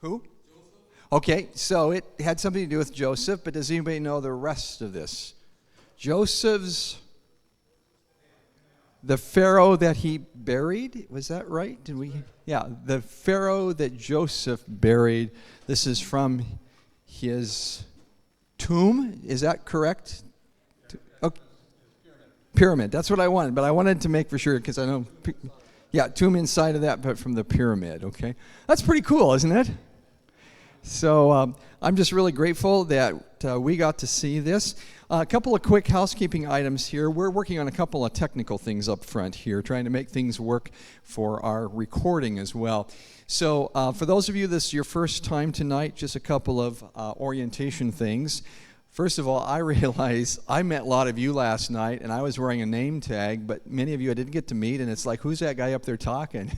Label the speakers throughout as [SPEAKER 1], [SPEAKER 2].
[SPEAKER 1] Who? Okay, so it had something to do with Joseph, but does anybody know the rest of this? Joseph's, the Pharaoh that he buried, was that right? Did we? Yeah, the Pharaoh that Joseph buried. This is from his tomb, is that correct? Okay. Pyramid, that's what I wanted, but I wanted to make for sure because I know, yeah, tomb inside of that, but from the pyramid, okay? That's pretty cool, isn't it? So I'm just really grateful that we got to see this. A couple of quick housekeeping items here. We're working on a couple of technical things up front here, trying to make things work for our recording as well. So for those of you, this is your first time tonight, just a couple of orientation things. First of all, I realize I met a lot of you last night, and I was wearing a name tag, but many of you I didn't get to meet, and it's like, who's that guy up there talking?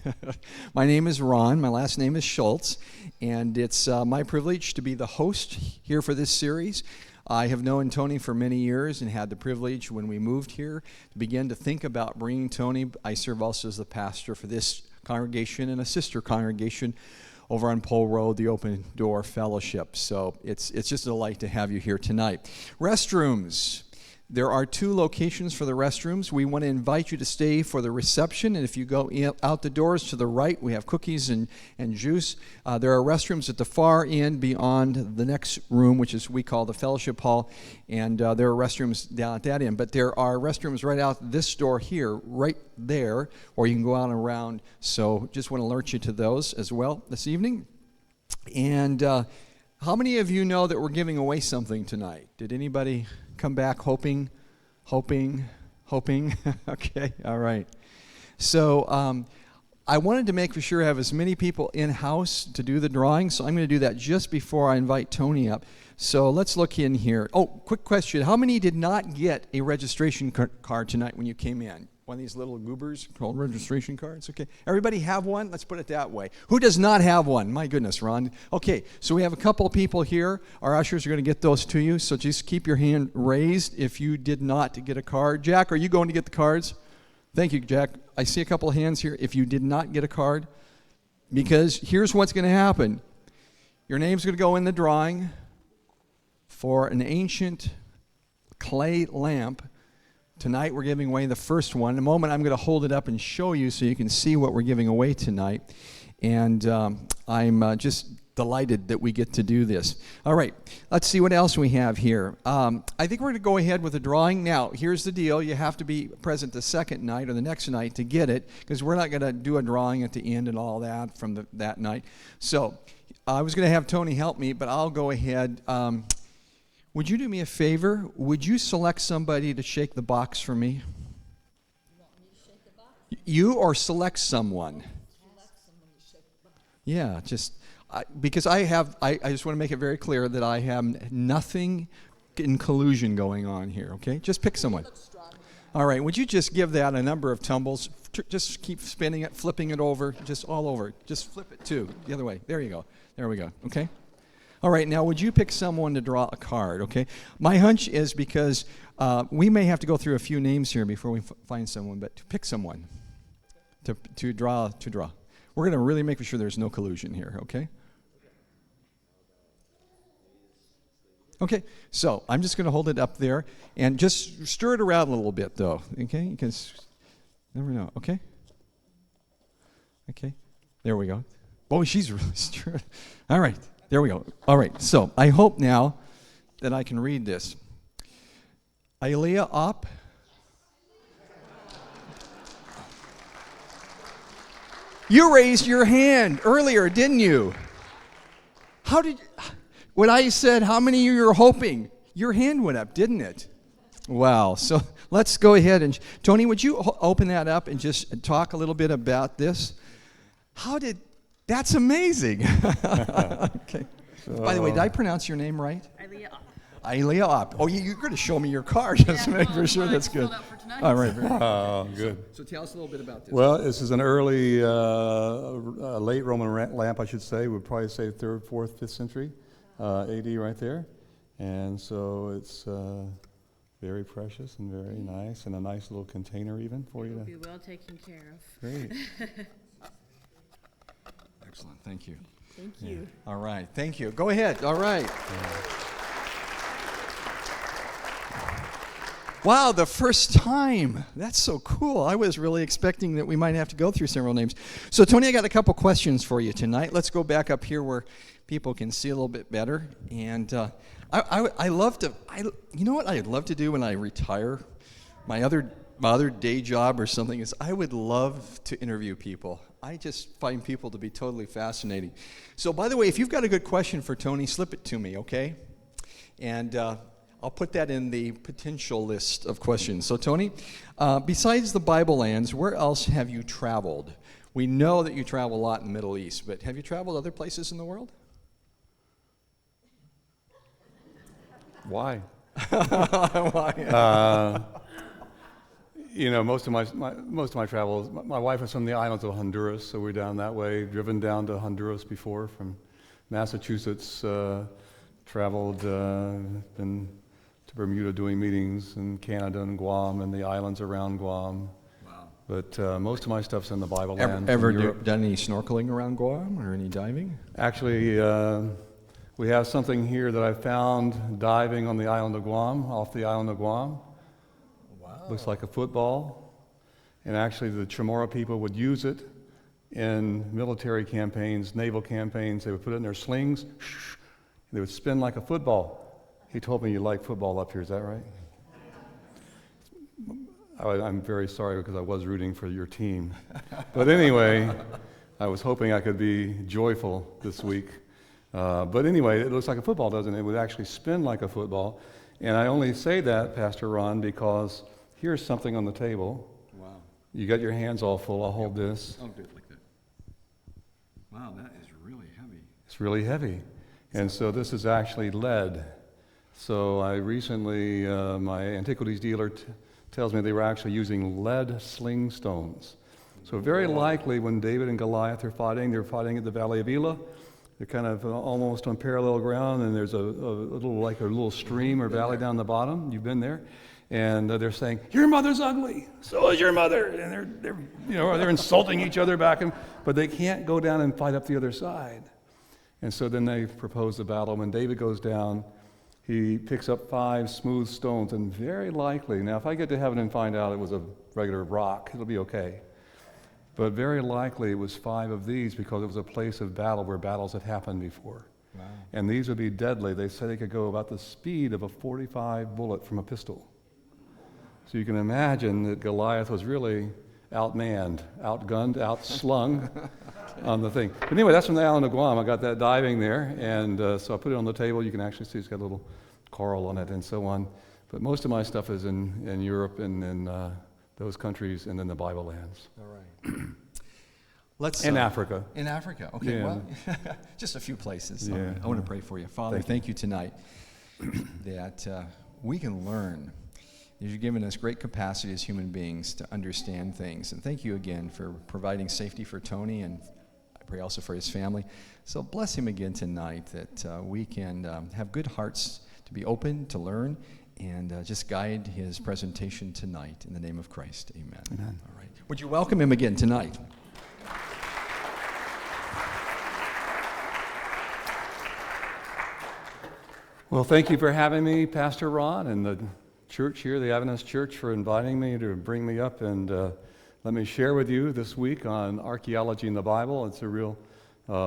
[SPEAKER 1] My name is Ron. My last name is Schultz, and it's my privilege to be the host here for this series. I have known Tony for many years and had the privilege when we moved here to begin to think about bringing Tony. I serve also as the pastor for this congregation and a sister congregation over on Pole Road, the Open Door Fellowship. So it's just a delight to have you here tonight. Restrooms. There are 2 locations for the restrooms. We want to invite you to stay for the reception, and if you go out the doors to the right, we have cookies and juice. There are restrooms at the far end beyond the next room, which is we call the fellowship hall, and there are restrooms down at that end. But there are restrooms right out this door here, right there, or you can go out and around. So just want to alert you to those as well this evening. And how many of you know that we're giving away something tonight? Did anybody come back hoping? Okay, all right. So I wanted to make for sure I have as many people in-house to do the drawing, so I'm going to do that just before I invite Tony up. So let's look in here. Oh, quick question. How many did not get a registration card tonight when you came in? One of these little goobers called registration cards? Okay. Everybody have one? Let's put it that way. Who does not have one? My goodness, Ron. Okay, so we have a couple of people here. Our ushers are going to get those to you, so just keep your hand raised if you did not get a card. Jack, are you going to get the cards? Thank you, Jack. I see a couple of hands here. If you did not get a card, because here's what's going to happen. Your name's going to go in the drawing for an ancient clay lamp. Tonight we're giving away the first one. In a moment I'm going to hold it up and show you so you can see what we're giving away tonight. And I'm just delighted that we get to do this. All right, let's see what else we have here. I think we're going to go ahead with the drawing. Now, here's the deal. You have to be present the second night or the next night to get it, because we're not going to do a drawing at the end and all that from that night. So I was going to have Tony help me, but I'll go ahead. Would you do me a favor? Would you select somebody to shake the box for me?
[SPEAKER 2] You want me to shake the box?
[SPEAKER 1] You or select someone?
[SPEAKER 2] Select someone to shake the box.
[SPEAKER 1] Yeah, because I just want to make it very clear that I have nothing in collusion going on here, okay? Just pick someone. All right, would you just give that a number of tumbles? Just keep spinning it, flipping it over, just all over. Just flip it too, the other way. There you go. There we go, okay? All right, now would you pick someone to draw a card, okay? My hunch is because we may have to go through a few names here before we find someone, but to pick someone to draw. We're going to really make sure there's no collusion here, okay? Okay, so I'm just going to hold it up there and just stir it around a little bit, though, okay? You can never know, okay? Okay, there we go. Oh, she's really stirred. All right. There we go. All right, so I hope now that I can read this. Ailea Op. You raised your hand earlier, didn't you? When I said how many you were hoping, your hand went up, didn't it? Wow, so let's go ahead and, Tony, would you open that up and just talk a little bit about this? That's amazing. Okay. So, by the way, did I pronounce your name right?
[SPEAKER 2] Ailea Op.
[SPEAKER 1] Ailea Op. Oh, you're going to show me your card. Just make for sure that's good. All right.
[SPEAKER 3] Oh, good.
[SPEAKER 1] So tell us a little bit about this.
[SPEAKER 3] Well, this is an early, late Roman lamp, I should say. We'd probably say 3rd, 4th, 5th century AD right there. And so it's very precious and very nice, and a nice little container even for you.
[SPEAKER 2] It will be well taken care of.
[SPEAKER 3] Great.
[SPEAKER 1] Excellent. Thank you.
[SPEAKER 2] Thank you.
[SPEAKER 1] All right. Thank you. Go ahead. All right. Wow, the first time. That's so cool. I was really expecting that we might have to go through several names. So, Tony, I got a couple questions for you tonight. Let's go back up here where people can see a little bit better. And I love to, you know what I'd love to do when I retire? My other day job or something is I would love to interview people. I just find people to be totally fascinating. So, by the way, if you've got a good question for Tony, slip it to me, okay? And I'll put that in the potential list of questions. So, Tony, besides the Bible lands, where else have you traveled? We know that you travel a lot in the Middle East, but have you traveled other places in the world?
[SPEAKER 3] Why?
[SPEAKER 1] Why?
[SPEAKER 3] You know, most of my travels. My wife is from the islands of Honduras, so we're down that way. Driven down to Honduras before from Massachusetts. Traveled, been to Bermuda doing meetings in Canada and Guam and the islands around Guam.
[SPEAKER 1] Wow.
[SPEAKER 3] But most of my stuff's in the Bible lands.
[SPEAKER 1] Ever
[SPEAKER 3] in Europe.
[SPEAKER 1] done any snorkeling around Guam or any diving?
[SPEAKER 3] Actually, we have something here that I found diving on the island of Guam, off the island of Guam.
[SPEAKER 1] Wow.
[SPEAKER 3] Looks like a football. And actually, the Chamorro people would use it in military campaigns, naval campaigns. They would put it in their slings. They would spin like a football. He told me you like football up here, is that right? I'm very sorry because I was rooting for your team. But anyway, I was hoping I could be joyful this week. But anyway, it looks like a football, doesn't it? It would actually spin like a football. And I only say that, Pastor Ron, because here's something on the table.
[SPEAKER 1] Wow.
[SPEAKER 3] You got your hands all full. I'll hold this.
[SPEAKER 1] I'll do it like that. Wow, that is really heavy.
[SPEAKER 3] It's really heavy. And so this is actually lead. So I recently, my antiquities dealer tells me they were actually using lead sling stones. So very likely when David and Goliath are fighting, they're fighting at the Valley of Elah. They're kind of almost on parallel ground, and there's a little stream or valley down the bottom. You've been there. And they're saying, your mother's ugly, so is your mother. And they're insulting each other back, but they can't go down and fight up the other side. And so then they propose the battle. When David goes down, he picks up 5 smooth stones, and very likely, now if I get to heaven and find out it was a regular rock, it'll be okay. But very likely it was 5 of these because it was a place of battle where battles had happened before. Wow. And these would be deadly. They said they could go about the speed of a .45 bullet from a pistol. So you can imagine that Goliath was really outmanned, outgunned, outslung on the thing. But anyway, that's from the island of Guam. I got that diving there, and so I put it on the table. You can actually see it's got a little coral on it and so on. But most of my stuff is in Europe and in those countries and in the Bible lands.
[SPEAKER 1] All right. Let's
[SPEAKER 3] in Africa.
[SPEAKER 1] In Africa, okay.
[SPEAKER 3] Yeah.
[SPEAKER 1] Well, just a few places.
[SPEAKER 3] Yeah.
[SPEAKER 1] I want to pray for you. Father, thank you tonight that we can learn. You've given us great capacity as human beings to understand things. And thank you again for providing safety for Tony, and I pray also for his family. So bless him again tonight, that we can have good hearts to be open, to learn, and just guide his presentation tonight. In the name of Christ, amen.
[SPEAKER 3] Amen.
[SPEAKER 1] All right. Would you welcome him again tonight?
[SPEAKER 3] Well, thank you for having me, Pastor Ron, and the church here, the Adventist Church, for inviting me to bring me up and let me share with you this week on archaeology in the Bible. It's a real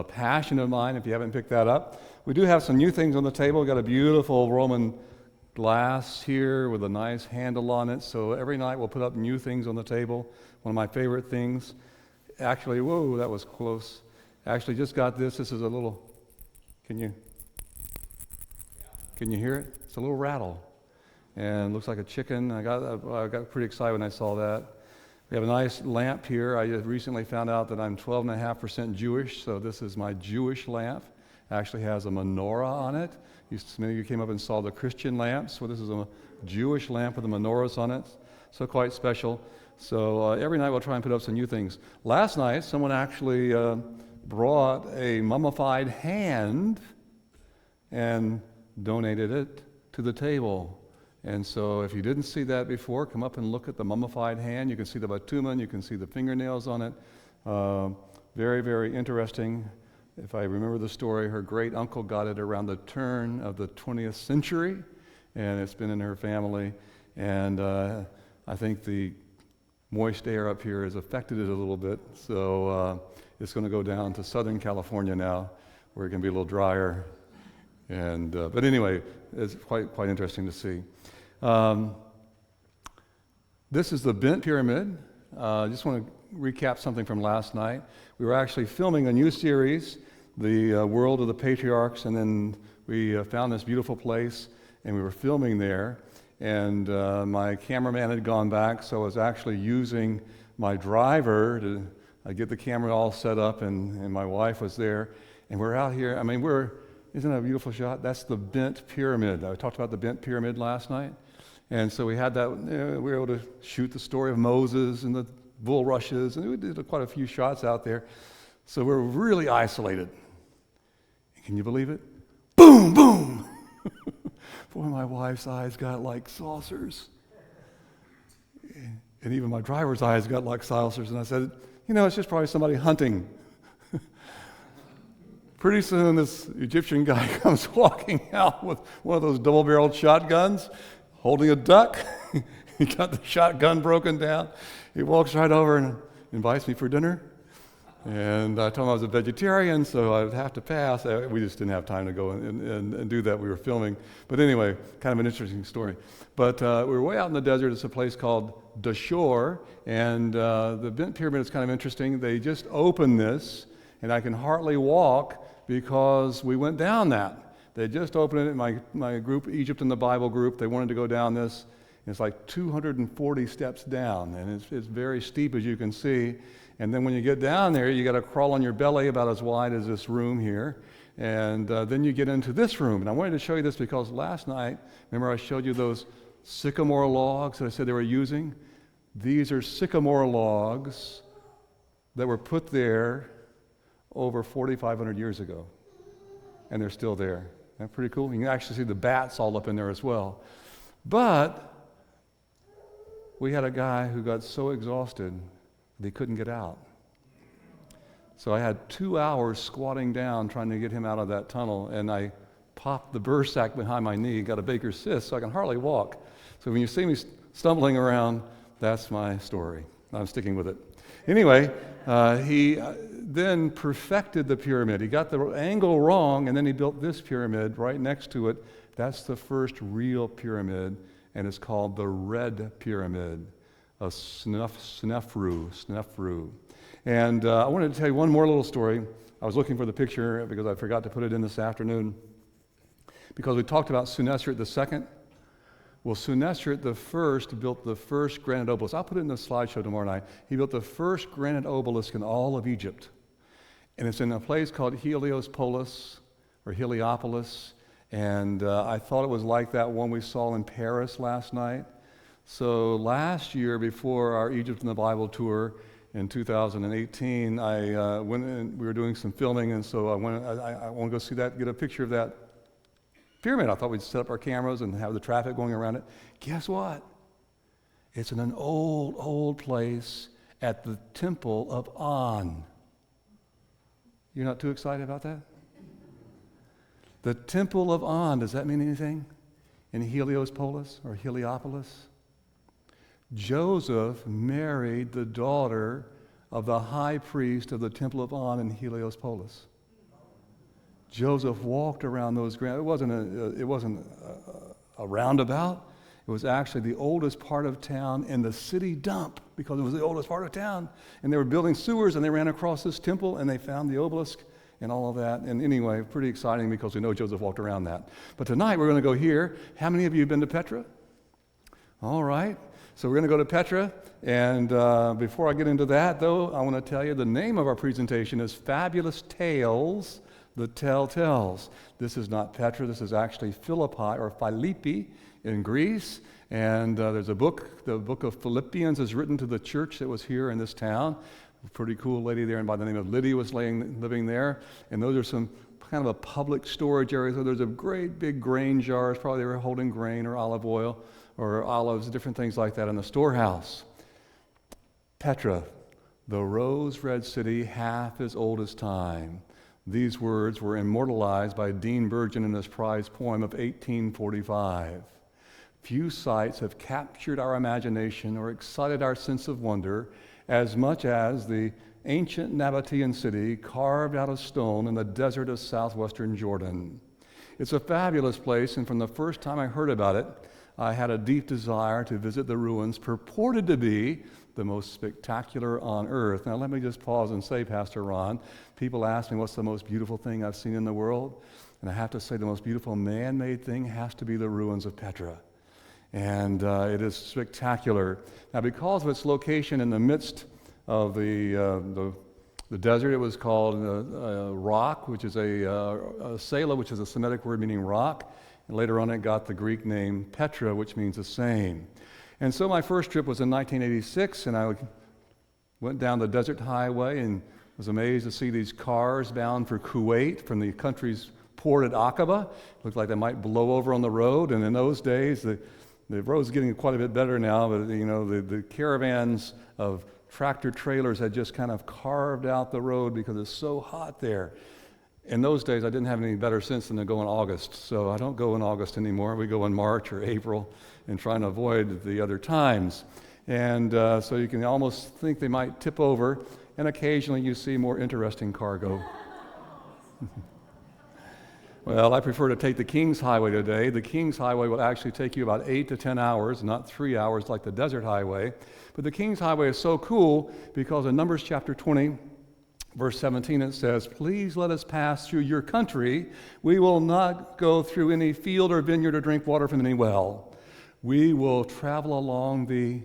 [SPEAKER 3] passion of mine, if you haven't picked that up. We do have some new things on the table. We've got a beautiful Roman glass here with a nice handle on it. So every night we'll put up new things on the table. One of my favorite things. Actually, whoa, that was close. Actually, just got this. This is a little, can you hear it? It's a little rattle. And looks like a chicken. I got pretty excited when I saw that. We have a nice lamp here. I just recently found out that I'm 12.5% Jewish, so this is my Jewish lamp. It actually has a menorah on it. Many of you came up and saw the Christian lamps, so this is a Jewish lamp with the menorahs on it. So quite special. So every night we'll try and put up some new things. Last night, someone actually brought a mummified hand and donated it to the table. And so if you didn't see that before, come up and look at the mummified hand. You can see the bitumen, you can see the fingernails on it. Very, very interesting. If I remember the story, her great uncle got it around the turn of the 20th century, and it's been in her family. And I think the moist air up here has affected it a little bit, so it's going to go down to Southern California now, where it can be a little drier. And but anyway, it's quite interesting to see. This is the bent pyramid. I just want to recap something from last night. We were actually filming a new series, The World of the Patriarchs, and then we found this beautiful place, and we were filming there. And my cameraman had gone back, so I was actually using my driver to get the camera all set up, and my wife was there. And we're out here. I mean, isn't that a beautiful shot? That's the bent pyramid. I talked about the bent pyramid last night. And so we had that, we were able to shoot the story of Moses and the bulrushes, and we did quite a few shots out there. So we're really isolated. Can you believe it? Boom, boom! Boy, my wife's eyes got like saucers. And even my driver's eyes got like saucers. And I said, it's just probably somebody hunting. Pretty soon, this Egyptian guy comes walking out with one of those double-barreled shotguns, holding a duck. He got the shotgun broken down. He walks right over and invites me for dinner. And I told him I was a vegetarian, so I would have to pass. We just didn't have time to go and do that. We were filming. But anyway, kind of an interesting story. But we were way out in the desert. It's a place called Dashur. And the bent pyramid is kind of interesting. They just opened this, and I can hardly walk because we went down that. They just opened it. My group, Egypt in the Bible group, they wanted to go down this. It's like 240 steps down, and it's very steep, as you can see. And then when you get down there, you got to crawl on your belly about as wide as this room here. And then you get into this room. And I wanted to show you this because last night, remember I showed you those sycamore logs that I said they were using? These are sycamore logs that were put there over 4,500 years ago. And they're still there. Isn't that pretty cool? You can actually see the bats all up in there as well. But we had a guy who got so exhausted that he couldn't get out. So I had 2 hours squatting down trying to get him out of that tunnel, and I popped the burr sack behind my knee, got a baker's cyst, so I can hardly walk. So when you see me stumbling around, that's my story. I'm sticking with it. Anyway, he then perfected the pyramid. He got the angle wrong, and then he built this pyramid right next to it. That's the first real pyramid, and it's called the Red Pyramid of Snefru. And I wanted to tell you one more little story. I was looking for the picture because I forgot to put it in this afternoon. Because we talked about Senusret II. Well, Senusret I built the first granite obelisk. I'll put it in the slideshow tomorrow night. He built the first granite obelisk in all of Egypt. And it's in a place called Heliopolis, or Heliopolis. And I thought it was like that one we saw in Paris last night. So last year, before our Egypt in the Bible tour in 2018, I went and we were doing some filming, and so I want to go see that, get a picture of that pyramid. I thought we'd set up our cameras and have the traffic going around it. Guess what? It's in an old place at the Temple of On. You're not too excited about that? The Temple of On, does that mean anything? In Heliopolis or Heliopolis? Joseph married the daughter of the high priest of the Temple of On in Heliopolis. Joseph walked around those grounds. It wasn't a roundabout. It was actually the oldest part of town in the city dump because it was the oldest part of town. And they were building sewers, and they ran across this temple, and they found the obelisk and all of that. And anyway, pretty exciting because we know Joseph walked around that. But tonight we're going to go here. How many of you have been to Petra? All right. So we're going to go to Petra. And before I get into that, though, I want to tell you the name of our presentation is Fabulous Tales, the Tell Tells. This is not Petra. This is actually Philippi or Philippi in Greece. And there's a book. The book of Philippians is written to the church that was here in this town. A pretty cool lady there, and by the name of Lydia was living there. And those are some kind of a public storage area. So there's a great big grain jars. Probably they were holding grain or olive oil or olives, different things like that in the storehouse. Petra, the rose-red city half as old as time. These words were immortalized by Dean Burgin in his prize poem of 1845. Few sights have captured our imagination or excited our sense of wonder as much as the ancient Nabatean city carved out of stone in the desert of southwestern Jordan. It's a fabulous place, and from the first time I heard about it, I had a deep desire to visit the ruins purported to be the most spectacular on earth. Now let me just pause and say, Pastor Ron, people ask me what's the most beautiful thing I've seen in the world, and I have to say the most beautiful man-made thing has to be the ruins of Petra. And it is spectacular. Now, because of its location in the midst of the desert, it was called rock, which is a Sela, which is a Semitic word meaning rock. And later on, it got the Greek name Petra, which means the same. And so my first trip was in 1986, and I went down the desert highway and was amazed to see these cars bound for Kuwait from the country's port at Aqaba. It looked like they might blow over on the road, and in those days, the road's getting quite a bit better now, but the caravans of tractor trailers had just kind of carved out the road because it's so hot there. In those days, I didn't have any better sense than to go in August, so I don't go in August anymore. We go in March or April and try and avoid the other times. And so you can almost think they might tip over, and occasionally you see more interesting cargo. Well, I prefer to take the King's Highway today. The King's Highway will actually take you about 8 to 10 hours, not 3 hours like the Desert Highway. But the King's Highway is so cool because in Numbers chapter 20, verse 17, it says, "Please let us pass through your country. We will not go through any field or vineyard or drink water from any well. We will travel along the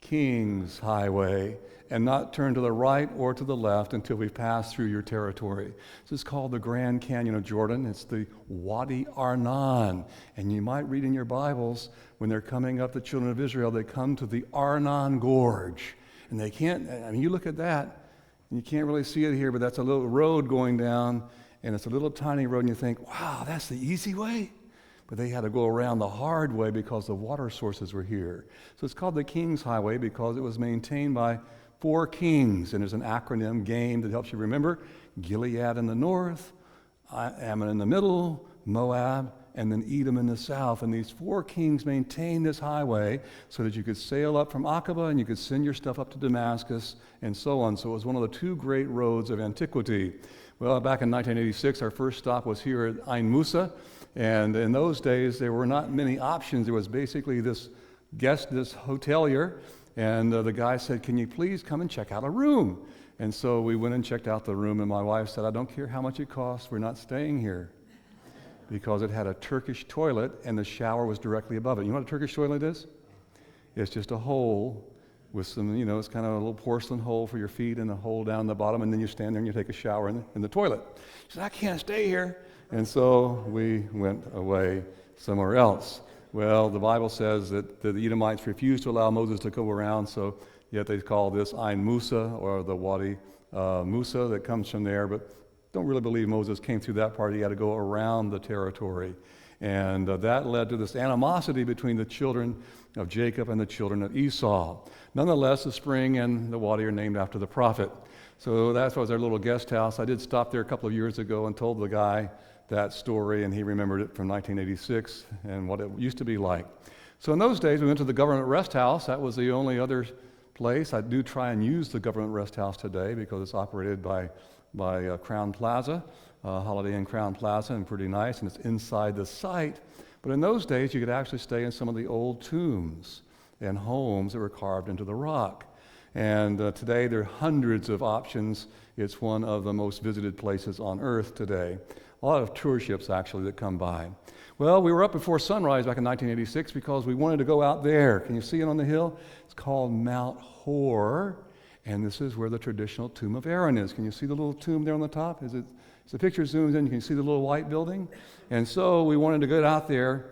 [SPEAKER 3] King's Highway and not turn to the right or to the left until we pass through your territory." This is called the Grand Canyon of Jordan. It's the Wadi Arnon. And you might read in your Bibles, when they're coming up, the children of Israel, they come to the Arnon Gorge. And they can't, you look at that, and you can't really see it here, but that's a little road going down, and it's a little tiny road, and you think, wow, that's the easy way? But they had to go around the hard way because the water sources were here. So it's called the King's Highway because it was maintained by 4 kings, and there's an acronym, GAME, that helps you remember. Gilead in the north, Ammon in the middle, Moab, and then Edom in the south. And these 4 kings maintained this highway so that you could sail up from Aqaba and you could send your stuff up to Damascus and so on. So it was one of the 2 great roads of antiquity. Well, back in 1986, our first stop was here at Ain Musa. And in those days, there were not many options. There was basically this hotelier, and the guy said, "Can you please come and check out a room?" And so we went and checked out the room, and my wife said, "I don't care how much it costs, we're not staying here." Because it had a Turkish toilet, and the shower was directly above it. You know what a Turkish toilet is? It's just a hole with some, it's kind of a little porcelain hole for your feet and a hole down the bottom, and then you stand there and you take a shower in the toilet. She said, "I can't stay here." And so we went away somewhere else. Well, the Bible says that the Edomites refused to allow Moses to go around, so yet they call this Ain Musa, or the Wadi Musa that comes from there, but don't really believe Moses came through that part. He had to go around the territory. And that led to this animosity between the children of Jacob and the children of Esau. Nonetheless, the spring and the wadi are named after the prophet. So that was our little guest house. I did stop there a couple of years ago and told the guy that story, and he remembered it from 1986 and what it used to be like. So in those days, we went to the government rest house. That was the only other place. I do try and use the government rest house today because it's operated by Crown Plaza, Holiday Inn Crown Plaza, and pretty nice, and it's inside the site. But in those days, you could actually stay in some of the old tombs and homes that were carved into the rock. And today, there are hundreds of options. It's one of the most visited places on earth today. A lot of tour ships, actually, that come by. Well, we were up before sunrise back in 1986 because we wanted to go out there. Can you see it on the hill? It's called Mount Hor, and this is where the traditional tomb of Aaron is. Can you see the little tomb there on the top? As the picture zooms in, you can see the little white building. And so we wanted to get out there.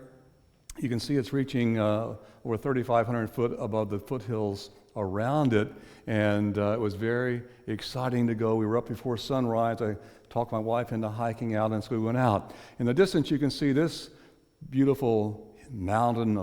[SPEAKER 3] You can see it's reaching over 3,500 foot above the foothills around it, and it was very exciting to go. We were up before sunrise. I talked my wife into hiking out, and so we went out. In the distance, you can see this beautiful mound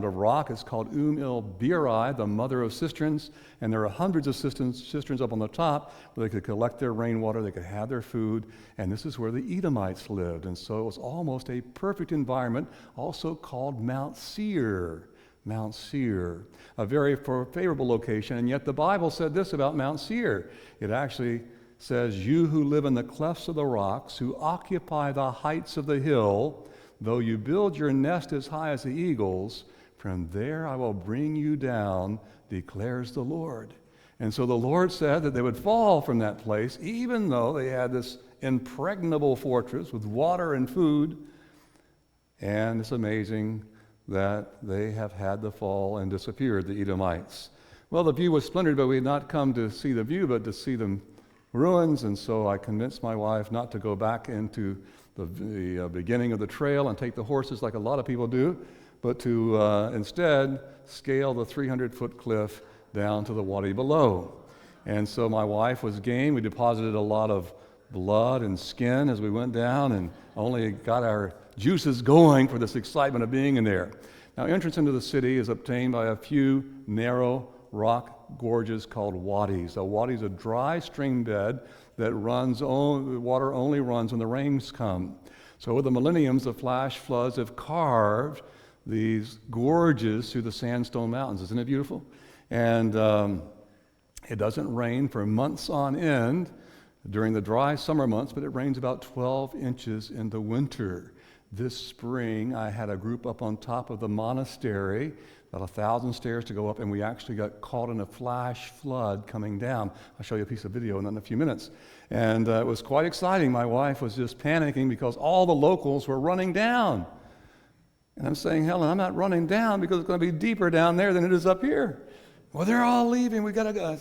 [SPEAKER 3] of rock is called el Biri, the mother of cisterns, and there are hundreds of cisterns up on the top where they could collect their rainwater, they could have their food, and this is where the Edomites lived. And so it was almost a perfect environment, also called Mount Seir. Mount Seir, a very favorable location, and yet the Bible said this about Mount Seir. It actually says, "You who live in the clefts of the rocks, who occupy the heights of the hill, though you build your nest as high as the eagles, from there I will bring you down, declares the Lord." And so the Lord said that they would fall from that place, even though they had this impregnable fortress with water and food. And it's amazing that they have had the fall and disappeared, the Edomites. Well, the view was splendid, but we had not come to see the view, but to see the ruins, and so I convinced my wife not to go back into the beginning of the trail and take the horses like a lot of people do, but to instead scale the 300-foot cliff down to the wadi below. And so my wife was game. We deposited a lot of blood and skin as we went down and only got our juices going for this excitement of being in there. Now, entrance into the city is obtained by a few narrow rock gorges called wadis. A wadi is a dry stream bed that water only runs when the rains come. So over the millenniums, the flash floods have carved these gorges through the sandstone mountains. Isn't it beautiful? And it doesn't rain for months on end during the dry summer months, but it rains about 12 inches in the winter. This spring, I had a group up on top of the monastery, about 1,000 stairs to go up, and we actually got caught in a flash flood coming down. I'll show you a piece of video in a few minutes. And it was quite exciting. My wife was just panicking because all the locals were running down. And I'm saying, "Helen, I'm not running down because it's going to be deeper down there than it is up here." "Well, they're all leaving. We got to go."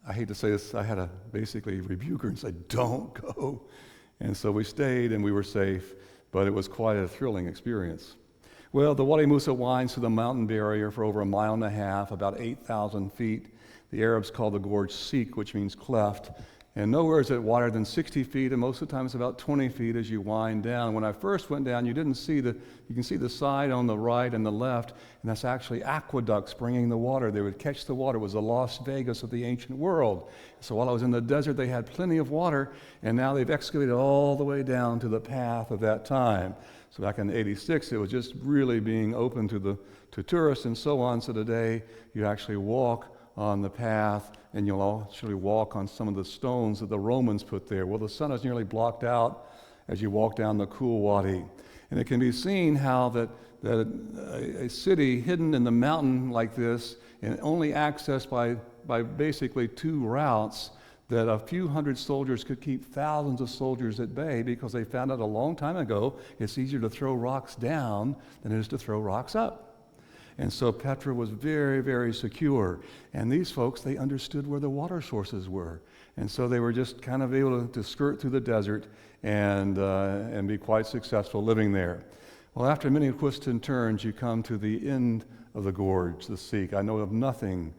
[SPEAKER 3] I hate to say this. I had to basically rebuke her and say, "Don't go." And so we stayed and we were safe, but it was quite a thrilling experience. Well, the Wadi Musa winds through the mountain barrier for over 1.5 miles, about 8,000 feet. The Arabs call the gorge Seek, which means cleft. And nowhere is it wider than 60 feet, and most of the time it's about 20 feet as you wind down. When I first went down, you can see the side on the right and the left, and that's actually aqueducts bringing the water. They would catch the water. It was the Las Vegas of the ancient world. So while I was in the desert, they had plenty of water, and now they've excavated all the way down to the path of that time. So back in '86, it was just really being open to tourists and so on. So today, you actually walk on the path, and you'll actually walk on some of the stones that the Romans put there. Well, the sun is nearly blocked out as you walk down the cool wadi. And it can be seen how that a city hidden in the mountain like this and only accessed by basically 2 routes, that a few hundred soldiers could keep thousands of soldiers at bay, because they found out a long time ago it's easier to throw rocks down than it is to throw rocks up. And so Petra was very, very secure. And these folks, they understood where the water sources were. And so they were just kind of able to skirt through the desert and be quite successful living there. Well, after many twists and turns, you come to the end of the gorge, the Seek. I know of nothing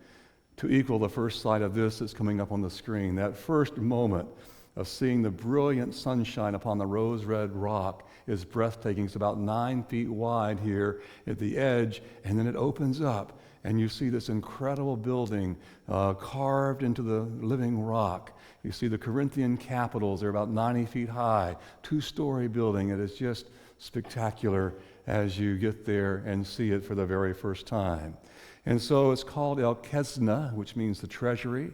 [SPEAKER 3] to equal the first sight of this that's coming up on the screen. That first moment of seeing the brilliant sunshine upon the rose-red rock is breathtaking. It's about 9 feet wide here at the edge, and then it opens up, and you see this incredible building carved into the living rock. You see the Corinthian capitals. They're about 90 feet high, 2-story building. It is just spectacular as you get there and see it for the very first time. And so it's called El Kesna, which means the treasury,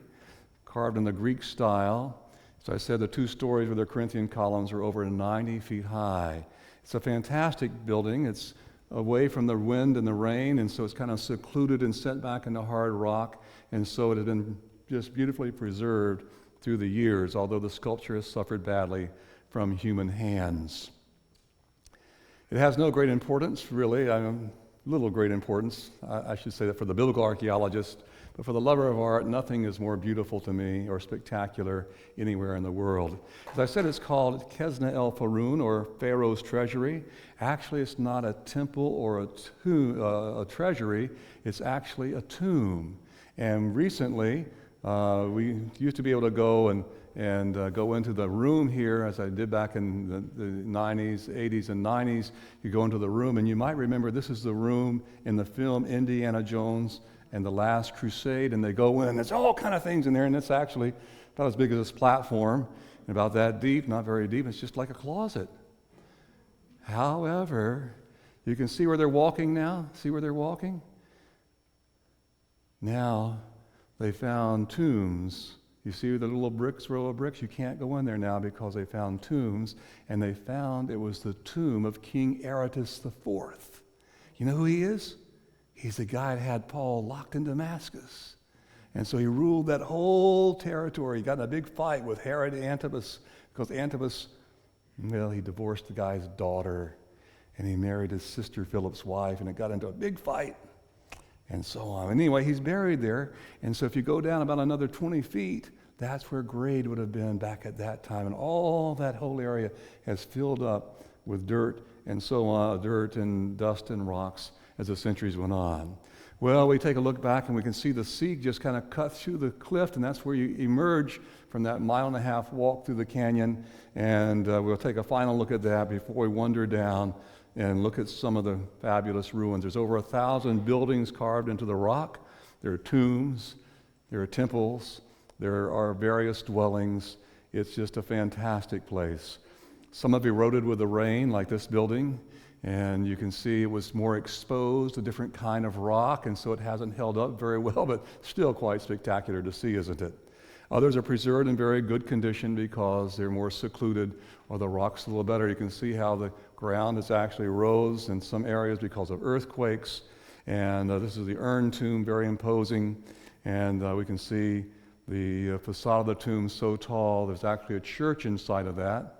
[SPEAKER 3] carved in the Greek style. So I said the 2 stories with their Corinthian columns are over 90 feet high. It's a fantastic building. It's away from the wind and the rain, and so it's kind of secluded and set back into hard rock, and so it has been just beautifully preserved through the years, although the sculpture has suffered badly from human hands. It has no great importance, really. Little great importance, I should say that for the biblical archaeologist, but for the lover of art, nothing is more beautiful to me or spectacular anywhere in the world. As I said, it's called Kesna El Faroun, or Pharaoh's Treasury. Actually, it's not a temple or a treasury. It's actually a tomb. And recently, we used to be able to go and go into the room here, as I did back in the 90s, 80s, and 90s. You go into the room, and you might remember this is the room in the film Indiana Jones and the Last Crusade, and they go in, and there's all kind of things in there, and it's actually about as big as this platform, and about that deep, not very deep. It's just like a closet. However, you can see where they're walking now. See where they're walking? Now, they found tombs. You see the little bricks, row of bricks? You can't go in there now because they found tombs, and they found it was the tomb of King Aretas IV. You know who he is? He's the guy that had Paul locked in Damascus. And so he ruled that whole territory. He got in a big fight with Herod Antipas because Antipas, well, he divorced the guy's daughter, and he married his sister Philip's wife, and it got into a big fight, and so on. And anyway, he's buried there, and so if you go down about another 20 feet, that's where grade would have been back at that time, and all that whole area has filled up with dirt and so on, dirt and dust and rocks as the centuries went on. Well, we take a look back and we can see the sea just kind of cut through the cliff, and that's where you emerge from that 1.5-mile walk through the canyon. And we'll take a final look at that before we wander down and look at some of the fabulous ruins. There's over 1,000 buildings carved into the rock. There are tombs, there are temples, there are various dwellings. It's just a fantastic place. Some have eroded with the rain, like this building. And you can see it was more exposed, a different kind of rock, and so it hasn't held up very well, but still quite spectacular to see, isn't it? Others are preserved in very good condition because they're more secluded, or the rock's a little better. You can see how the ground has actually rose in some areas because of earthquakes. And this is the urn tomb, very imposing. And we can see the facade of the tomb so tall. There's actually a church inside of that.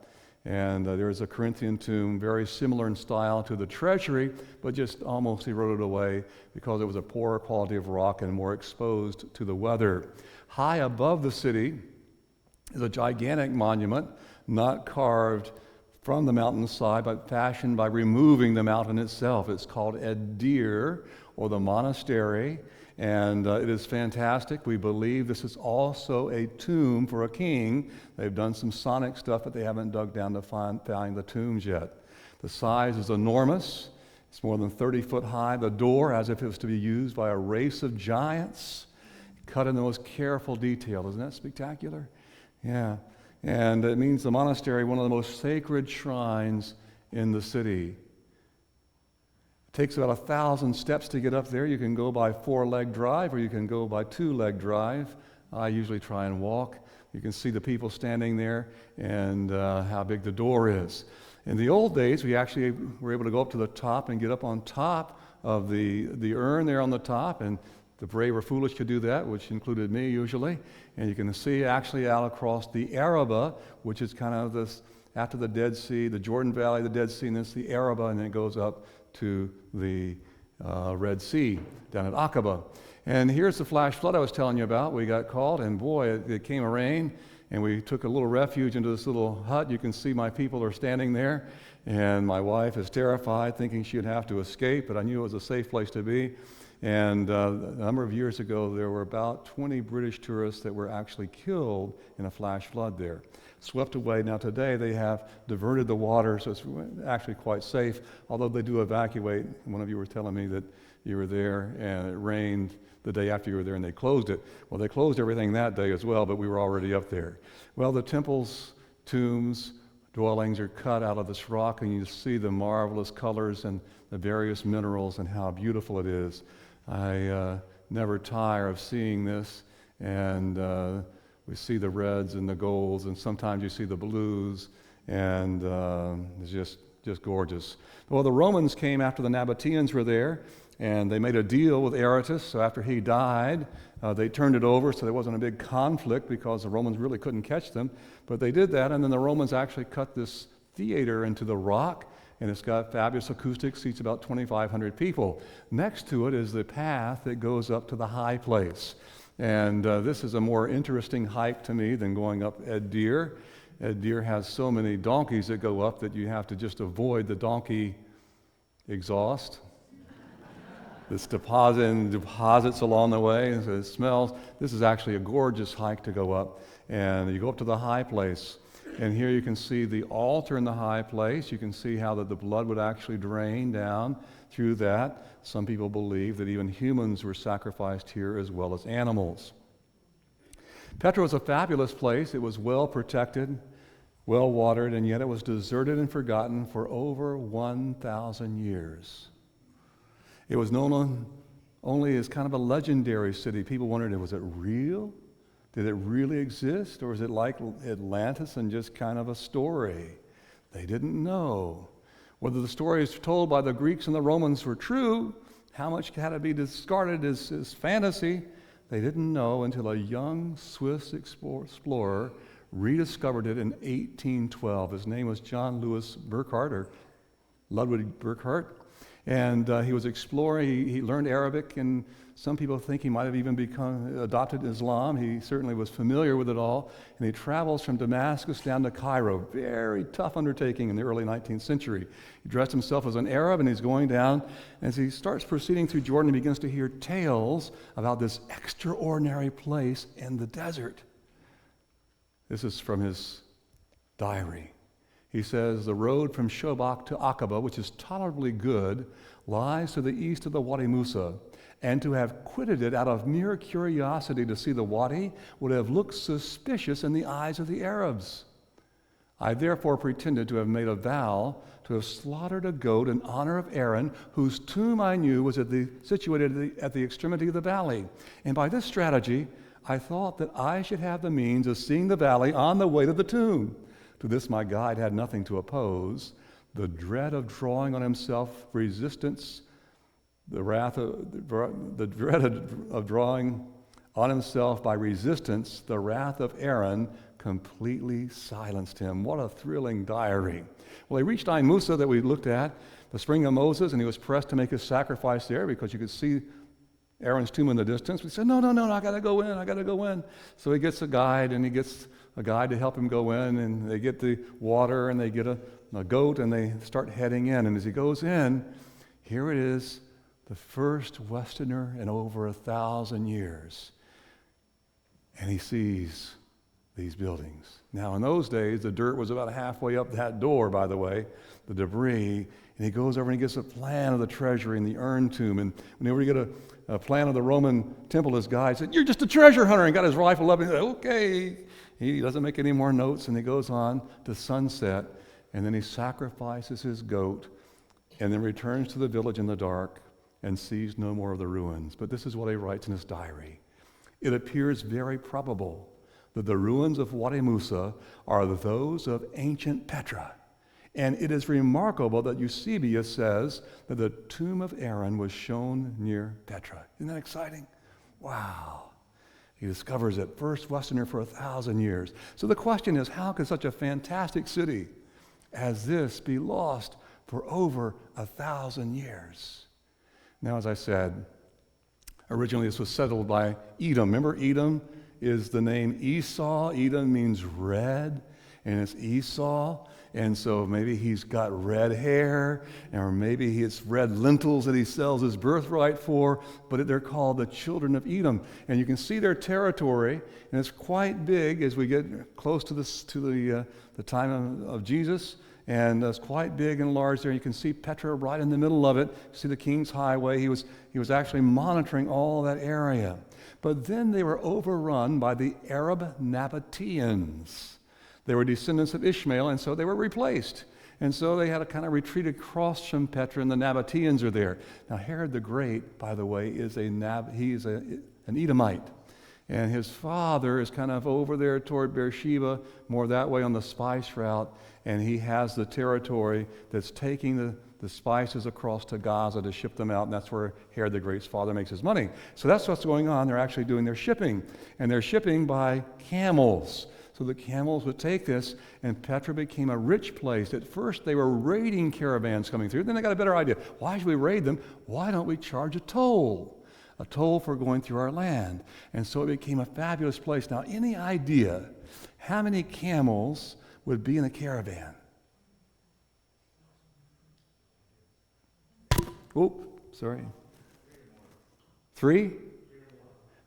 [SPEAKER 3] And there's a Corinthian tomb, very similar in style to the treasury, but just almost eroded away because it was a poorer quality of rock and more exposed to the weather. High above the city is a gigantic monument, not carved from the mountainside, but fashioned by removing the mountain itself. It's called Edir, or the monastery, and it is fantastic. We believe this is also a tomb for a king. They've done some sonic stuff, but they haven't dug down to find the tombs yet. The size is enormous. It's more than 30 foot high. The door, as if it was to be used by a race of giants, cut in the most careful detail. Isn't that spectacular? Yeah. And it means the monastery, one of the most sacred shrines in the city. It takes about 1,000 steps to get up there. You can go by 4-leg drive, or you can go by 2-leg drive. I usually try and walk. You can see the people standing there and how big the door is. In the old days, we actually were able to go up to the top and get up on top of the urn there on the top, and the brave or foolish could do that, which included me usually. And you can see actually out across the Araba, which is kind of this, after the Dead Sea, the Jordan Valley, the Dead Sea, and it's the Araba, and then it goes up to the Red Sea down at Aqaba. And here's the flash flood I was telling you about. We got called, and boy, it came a rain, and we took a little refuge into this little hut. You can see my people are standing there, and my wife is terrified, thinking she'd have to escape, but I knew it was a safe place to be. And a number of years ago, there were about 20 British tourists that were actually killed in a flash flood there. Swept away. Now today they have diverted the water, so it's actually quite safe, although they do evacuate. One of you were telling me that you were there and it rained the day after you were there and they closed it. Well, they closed everything that day as well, but we were already up there. Well, the temples, tombs, dwellings are cut out of this rock, and you see the marvelous colors and the various minerals and how beautiful it is. I never tire of seeing this, and we see the reds and the golds, and sometimes you see the blues, and it's just gorgeous. Well, the Romans came after the Nabateans were there, and they made a deal with Aretas. So after he died, they turned it over, so there wasn't a big conflict because the Romans really couldn't catch them. But they did that, and then the Romans actually cut this theater into the rock, and it's got fabulous acoustics, seats about 2,500 people. Next to it is the path that goes up to the high place. And this is a more interesting hike to me than going up Edir. Edir has so many donkeys that go up that you have to just avoid the donkey exhaust. This deposits along the way, so it smells. This is actually a gorgeous hike to go up. And you go up to the high place. And here you can see the altar in the high place. You can see how that the blood would actually drain down through that. Some people believe that even humans were sacrificed here as well as animals. Petra was a fabulous place. It was well protected, well watered, and yet it was deserted and forgotten for over 1,000 years. It was known only as kind of a legendary city. People wondered, was it real? Did it really exist? Or was it like Atlantis and just kind of a story? They didn't know. Whether the stories told by the Greeks and the Romans were true, how much had to be discarded as fantasy, they didn't know until a young Swiss explorer rediscovered it in 1812. His name was John Louis Burckhardt, or Ludwig Burckhardt. And he was exploring. He learned Arabic, and some people think he might have even adopted Islam. He certainly was familiar with it all. And he travels from Damascus down to Cairo. Very tough undertaking in the early 19th century. He dressed himself as an Arab, and he's going down. As he starts proceeding through Jordan, he begins to hear tales about this extraordinary place in the desert. This is from his diary. He says, the road from Shobak to Aqaba, which is tolerably good, lies to the east of the Wadi Musa, and to have quitted it out of mere curiosity to see the Wadi would have looked suspicious in the eyes of the Arabs. I therefore pretended to have made a vow to have slaughtered a goat in honor of Aaron, whose tomb I knew was situated at the extremity of the valley. And by this strategy, I thought that I should have the means of seeing the valley on the way to the tomb. To this my guide had nothing to oppose. The dread of drawing on himself resistance, the dread of drawing on himself by resistance, the wrath of Aaron completely silenced him. What a thrilling diary. Well, he reached Ain Musa that we looked at, the spring of Moses, and he was pressed to make his sacrifice there because you could see Aaron's tomb in the distance. We said, no, I got to go in. So he gets a guide, and he gets a guide to help him go in, and they get the water, and they get a goat, and they start heading in. And as he goes in, here it is, the first Westerner in over 1,000 years. And he sees these buildings. Now, in those days, the dirt was about halfway up that door, by the way, the debris. And he goes over and he gets a plan of the treasury and the urn tomb. And whenever you get a plan of the Roman temple, his guide said, "You're just a treasure hunter," and got his rifle up and he said, "Okay." He doesn't make any more notes, and he goes on to sunset, and then he sacrifices his goat, and then returns to the village in the dark and sees no more of the ruins. But this is what he writes in his diary. It appears very probable that the ruins of Wadi Musa are those of ancient Petra. And it is remarkable that Eusebius says that the tomb of Aaron was shown near Petra. Isn't that exciting? Wow. He discovers it, first Westerner for 1,000 years. So the question is, how could such a fantastic city as this be lost for over 1,000 years? Now, as I said, originally this was settled by Edom. Remember, Edom is the name Esau. Edom means red, and it's Esau. And so maybe he's got red hair, or maybe it's red lentils that he sells his birthright for, but they're called the children of Edom. And you can see their territory, and it's quite big as we get close to the time of Jesus. And it's quite big and large there. You can see Petra right in the middle of it. You see the King's Highway. He was actually monitoring all that area. But then they were overrun by the Arab Nabateans. They were descendants of Ishmael, and so they were replaced. And so they had to kind of retreat across from Petra, and the Nabateans are there. Now, Herod the Great, by the way, is an Edomite. And his father is kind of over there toward Beersheba, more that way on the spice route, and he has the territory that's taking the spices across to Gaza to ship them out, and that's where Herod the Great's father makes his money. So that's what's going on. They're actually doing their shipping, and they're shipping by camels. So the camels would take this, and Petra became a rich place. At first, they were raiding caravans coming through. Then they got a better idea. Why should we raid them? Why don't we charge a toll for going through our land? And so it became a fabulous place. Now, any idea how many camels would be in a caravan? Oh, sorry. 3?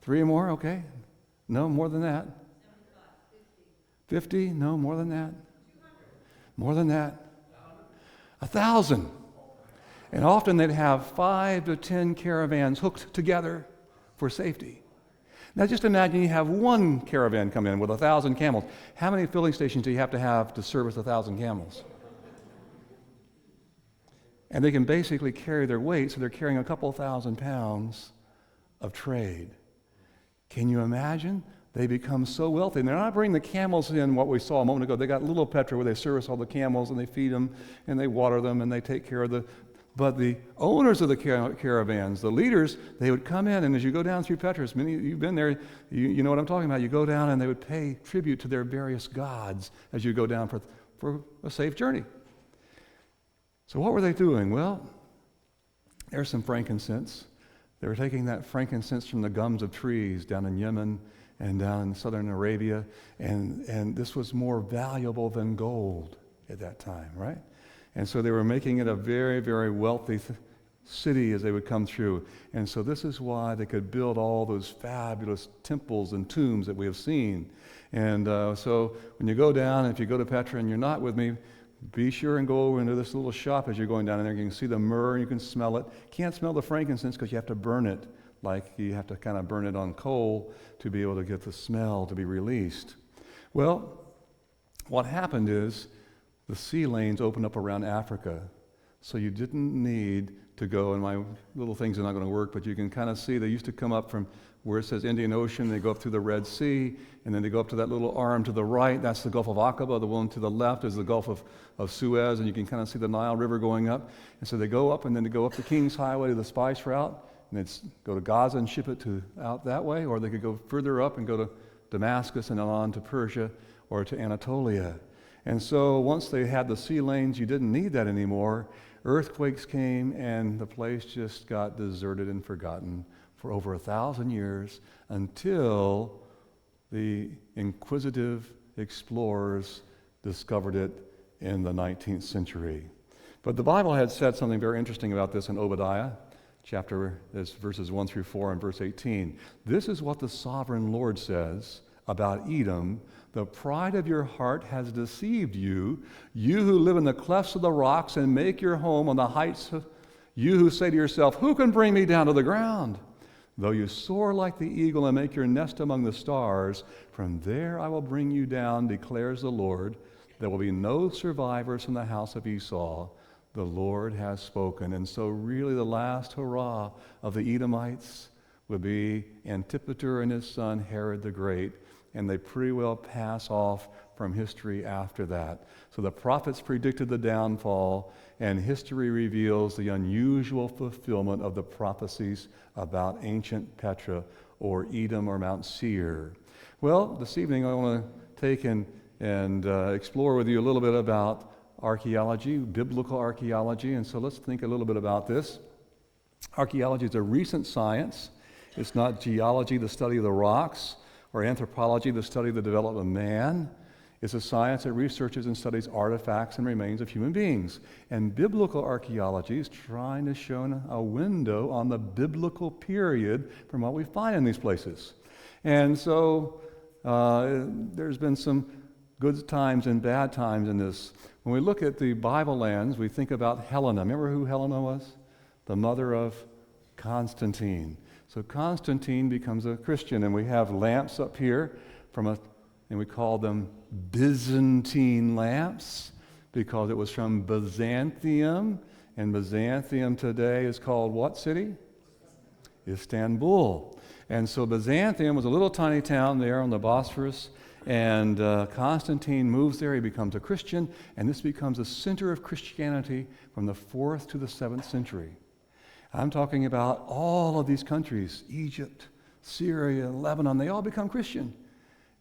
[SPEAKER 3] 3 or more, okay. No, more than that. 50? No, more than that. More than that. 1,000. And often they'd have 5 to 10 caravans hooked together for safety. Now just imagine you have one caravan come in with 1,000 camels. How many filling stations do you have to service 1,000 camels? And they can basically carry their weight, so they're carrying a couple thousand pounds of trade. Can you imagine? They become so wealthy. And they're not bringing the camels in, what we saw a moment ago. They got little Petra where they service all the camels and they feed them and they water them and they take care of the... But the owners of the caravans, the leaders, they would come in, and as you go down through Petras, many of you've been there, you know what I'm talking about. You go down and they would pay tribute to their various gods as you go down for a safe journey. So what were they doing? Well, there's some frankincense. They were taking that frankincense from the gums of trees down in Yemen and down in southern Arabia, and this was more valuable than gold at that time, right? And so they were making it a very, very wealthy city as they would come through. And so this is why they could build all those fabulous temples and tombs that we have seen. And so when you go down, if you go to Petra and you're not with me, be sure and go over into this little shop as you're going down in there. You can see the myrrh, you can smell it. Can't smell the frankincense because you have to burn it, like you have to kind of burn it on coal to be able to get the smell to be released. Well, what happened is the sea lanes opened up around Africa, so you didn't need to go, and my little things are not going to work, but you can kind of see they used to come up from where it says Indian Ocean, they go up through the Red Sea, and then they go up to that little arm to the right, that's the Gulf of Aqaba. The one to the left is the Gulf of Suez, and you can kind of see the Nile River going up. And so they go up, and then they go up the King's Highway to the Spice Route, and they'd go to Gaza and ship it out that way, or they could go further up and go to Damascus and on to Persia or to Anatolia. And so once they had the sea lanes, you didn't need that anymore. Earthquakes came, and the place just got deserted and forgotten for over 1,000 years until the inquisitive explorers discovered it in the 19th century. But the Bible had said something very interesting about this in Obadiah, chapter, this verses 1 through 4 and verse 18. This is what the sovereign Lord says about Edom. The pride of your heart has deceived you, you who live in the clefts of the rocks and make your home on the heights, you who say to yourself, who can bring me down to the ground? Though you soar like the eagle and make your nest among the stars, from there I will bring you down, declares the Lord. There will be no survivors from the house of Esau. The Lord has spoken. And so really the last hurrah of the Edomites would be Antipater and his son Herod the Great, and they pretty well pass off from history after that. So the prophets predicted the downfall, and history reveals the unusual fulfillment of the prophecies about ancient Petra or Edom or Mount Seir. Well, this evening I want to take and explore with you a little bit about archaeology, biblical archaeology, and so let's think a little bit about this. Archaeology is a recent science. It's not geology, the study of the rocks, or anthropology, the study of the development of man. It's a science that researches and studies artifacts and remains of human beings. And biblical archaeology is trying to show a window on the biblical period from what we find in these places. And so there's been some good times and bad times in this. When we look at the Bible lands, we think about Helena. Remember who Helena was? The mother of Constantine. So Constantine becomes a Christian, and we have lamps up here and we call them Byzantine lamps because it was from Byzantium, and Byzantium today is called what city? Istanbul. And so Byzantium was a little tiny town there on the Bosphorus, and Constantine moves there, he becomes a Christian, and this becomes a center of Christianity from the 4th to the 7th century. I'm talking about all of these countries, Egypt, Syria, Lebanon, they all become Christian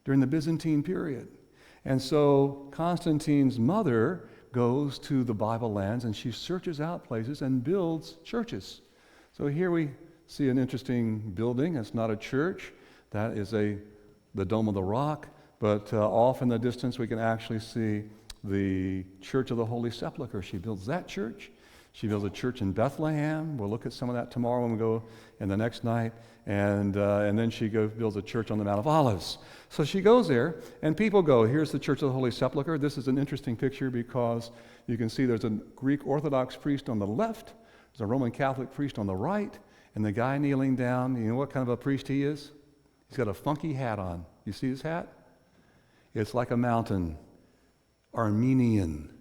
[SPEAKER 3] during the Byzantine period. And so Constantine's mother goes to the Bible lands and she searches out places and builds churches. So here we see an interesting building. It's not a church. That is the Dome of the Rock. But off in the distance we can actually see the Church of the Holy Sepulchre. She builds that church. She builds a church in Bethlehem. We'll look at some of that tomorrow when we go, and the next night. And then she builds a church on the Mount of Olives. So she goes there, and people go. Here's the Church of the Holy Sepulchre. This is an interesting picture because you can see there's a Greek Orthodox priest on the left, there's a Roman Catholic priest on the right, and the guy kneeling down, you know what kind of a priest he is? He's got a funky hat on. You see his hat? It's like a mountain. Armenian,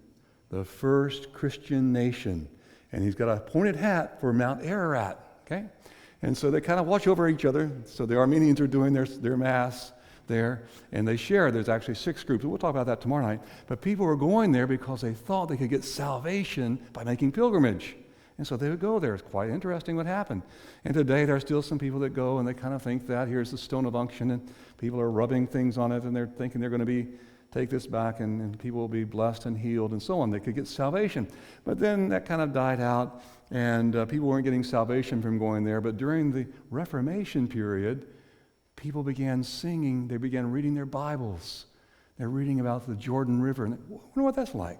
[SPEAKER 3] the first Christian nation. And he's got a pointed hat for Mount Ararat, okay? And so they kind of watch over each other. So the Armenians are doing their mass there, and they share. There's actually 6 groups. We'll talk about that tomorrow night. But people were going there because they thought they could get salvation by making pilgrimage. And so they would go there. It's quite interesting what happened. And today there are still some people that go and they kind of think that here's the stone of unction, and people are rubbing things on it, and they're thinking they're going to take this back and people will be blessed and healed and so on. They could get salvation. But then that kind of died out, and people weren't getting salvation from going there. But during the Reformation period, people began singing. They began reading their Bibles. They're reading about the Jordan River. And I wonder what that's like.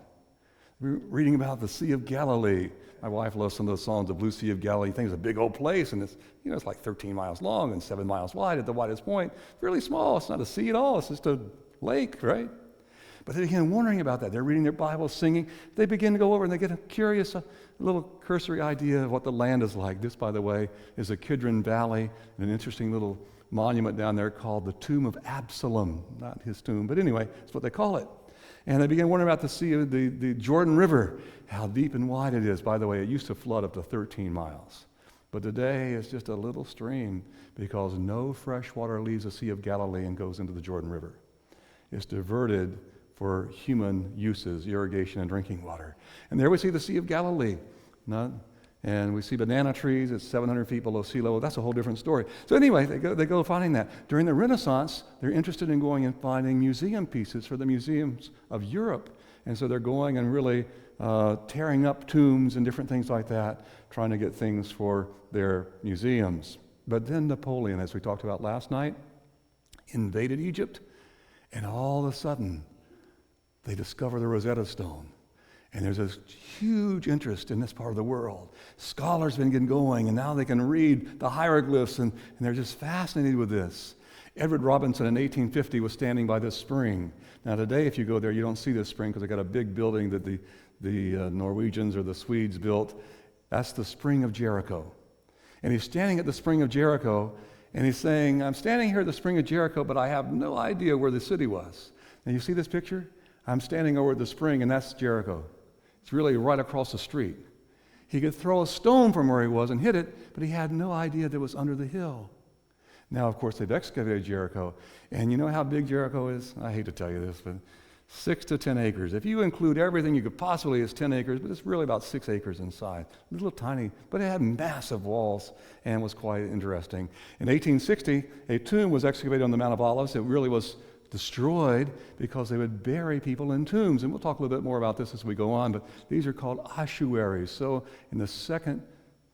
[SPEAKER 3] We're reading about the Sea of Galilee. My wife loves some of those songs, the Blue Sea of Galilee. Things, a big old place, and it's like 13 miles long and 7 miles wide at the widest point. Really small. It's not a sea at all. It's just a lake, right? But they begin wondering about that. They're reading their Bibles, singing. They begin to go over and they get a curious, little cursory idea of what the land is like. This, by the way, is the Kidron Valley, and an interesting little monument down there called the Tomb of Absalom. Not his tomb, but anyway, that's what they call it. And they began wondering about the sea of the Jordan River, how deep and wide it is. By the way, it used to flood up to 13 miles. But today it's just a little stream because no fresh water leaves the Sea of Galilee and goes into the Jordan River. It's diverted for human uses, irrigation and drinking water. And there we see the Sea of Galilee. And we see banana trees. It's 700 feet below sea level. That's a whole different story. So anyway, they go finding that. During the Renaissance, they're interested in going and finding museum pieces for the museums of Europe. And so they're going and really tearing up tombs and different things like that, trying to get things for their museums. But then Napoleon, as we talked about last night, invaded Egypt, and all of a sudden, they discover the Rosetta Stone. And there's this huge interest in this part of the world. Scholars have been going, and now they can read the hieroglyphs, and they're just fascinated with this. Edward Robinson in 1850 was standing by this spring. Now today, if you go there, you don't see this spring because they got a big building that the Norwegians or the Swedes built. That's the Spring of Jericho. And he's standing at the Spring of Jericho, and he's saying, I'm standing here at the Spring of Jericho, but I have no idea where the city was. And you see this picture? I'm standing over at the spring, and that's Jericho. It's really right across the street. He could throw a stone from where he was and hit it, but he had no idea that it was under the hill. Now, of course, they've excavated Jericho. And you know how big Jericho is? I hate to tell you this, but 6 to 10 acres. If you include everything you could possibly, it's 10 acres, but it's really about 6 acres inside. Little tiny, but it had massive walls and was quite interesting. In 1860, a tomb was excavated on the Mount of Olives. It really was destroyed because they would bury people in tombs. And we'll talk a little bit more about this as we go on, but these are called ossuaries. So in the second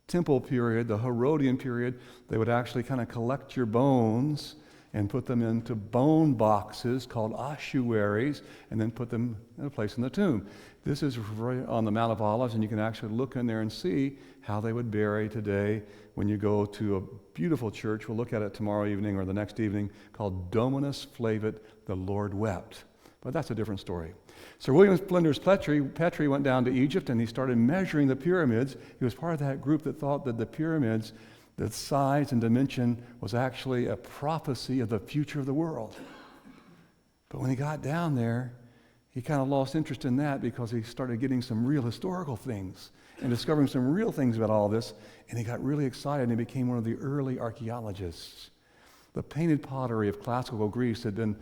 [SPEAKER 3] temple period, the Herodian period, they would actually kind of collect your bones and put them into bone boxes called ossuaries and then put them in a place in the tomb. This is right on the Mount of Olives, and you can actually look in there and see how they would bury today when you go to a beautiful church. We'll look at it tomorrow evening or the next evening, called Dominus Flavit, the Lord Wept. But that's a different story. Sir William Flinders Petrie went down to Egypt, and he started measuring the pyramids. He was part of that group that thought that the pyramids, the size and dimension, was actually a prophecy of the future of the world. But when he got down there, he kind of lost interest in that because he started getting some real historical things and discovering some real things about all this, and he got really excited and he became one of the early archaeologists. The painted pottery of classical Greece had been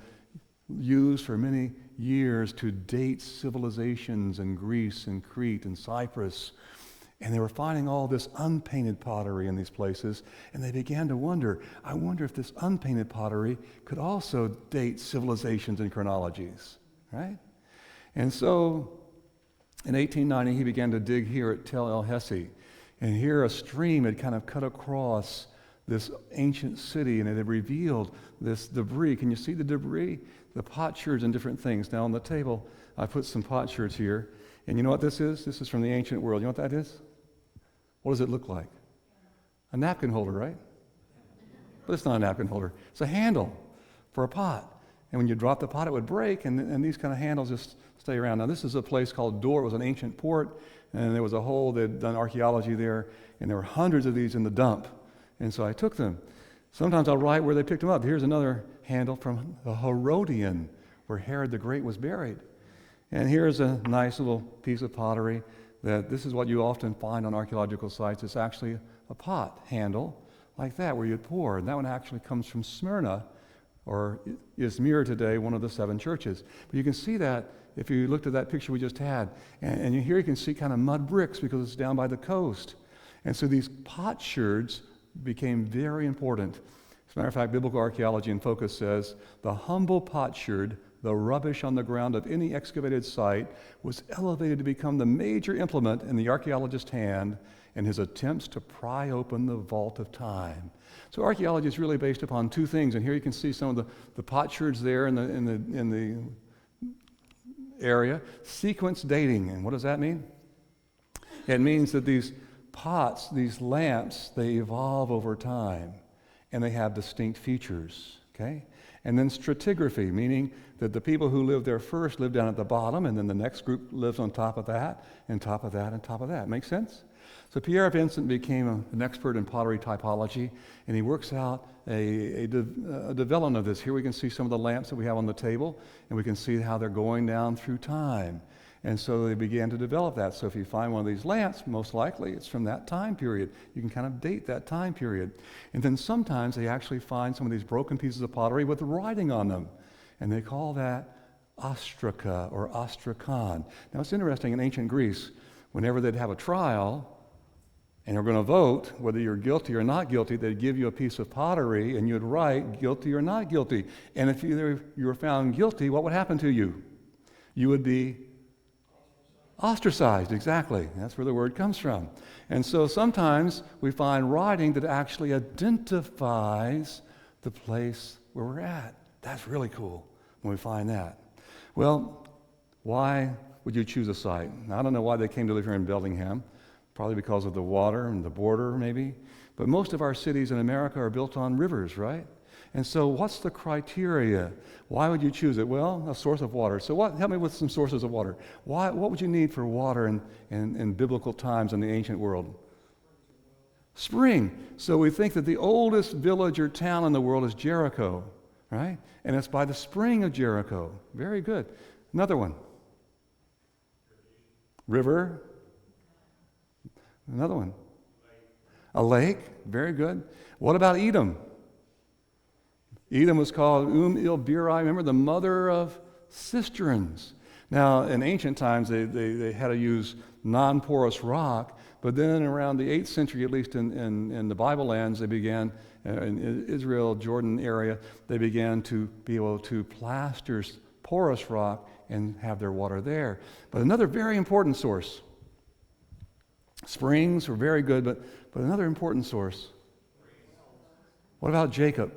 [SPEAKER 3] used for many years to date civilizations in Greece and Crete and Cyprus, and they were finding all this unpainted pottery in these places, and they began to wonder, I wonder if this unpainted pottery could also date civilizations and chronologies, right? And so in 1890, he began to dig here at Tel El Hesi. And here a stream had kind of cut across this ancient city, and it had revealed this debris. Can you see the debris? The potsherds and different things. Now on the table, I put some potsherds here. And you know what this is? This is from the ancient world. You know what that is? What does it look like? A napkin holder, right? But it's not a napkin holder. It's a handle for a pot. And when you drop the pot, it would break, and these kind of handles just stay around. Now, this is a place called Dor. It was an ancient port, and there was a hole. They'd done archaeology there, and there were hundreds of these in the dump. And so I took them. Sometimes I'll write where they picked them up. Here's another handle from the Herodian, where Herod the Great was buried. And here's a nice little piece of pottery that this is what you often find on archaeological sites. It's actually a pot handle like that where you'd pour. And that one actually comes from Smyrna, or Izmir today, one of the 7 churches. But you can see that if you looked at that picture we just had. And here you can see kind of mud bricks because it's down by the coast. And so these potsherds became very important. As a matter of fact, Biblical Archaeology in Focus says, the humble potsherd, the rubbish on the ground of any excavated site, was elevated to become the major implement in the archaeologist's hand in his attempts to pry open the vault of time. So archaeology is really based upon 2 things, and here you can see some of the potsherds there in the area. Sequence dating, and what does that mean? It means that these pots, these lamps, they evolve over time, and they have distinct features, okay? And then stratigraphy, meaning that the people who lived there first lived down at the bottom, and then the next group lives on top of that, and top of that, and top of that. Make sense? So Pierre Vincent became an expert in pottery typology, and he works out a development of this. Here we can see some of the lamps that we have on the table, and we can see how they're going down through time. And so they began to develop that. So if you find one of these lamps, most likely it's from that time period. You can kind of date that time period. And then sometimes they actually find some of these broken pieces of pottery with writing on them. And they call that ostraca or ostrakon. Now it's interesting, in ancient Greece, whenever they'd have a trial and they're going to vote whether you're guilty or not guilty, they'd give you a piece of pottery and you'd write guilty or not guilty. And if you were found guilty, what would happen to you? You would be ostracized, exactly. That's where the word comes from. And so sometimes we find writing that actually identifies the place where we're at. That's really cool when we find that. Well, why would you choose a site? Now, I don't know why they came to live here in Bellingham. Probably because of the water and the border, maybe. But most of our cities in America are built on rivers, right? And so what's the criteria? Why would you choose it? Well, a source of water. So help me with some sources of water. What would you need for water in biblical times in the ancient world? Spring. So we think that the oldest village or town in the world is Jericho, right? And it's by the spring of Jericho. Very good. Another one. River. Another one. A lake. Very good. What about Edom? Edom was called Il-Birai, remember, the mother of cisterns. Now, in ancient times, they had to use non-porous rock, but then around the 8th century, at least in the Bible lands, they began, in Israel, Jordan area, they began to be able to plaster porous rock and have their water there. But another very important source, springs were very good, but another important source. What about Jacob?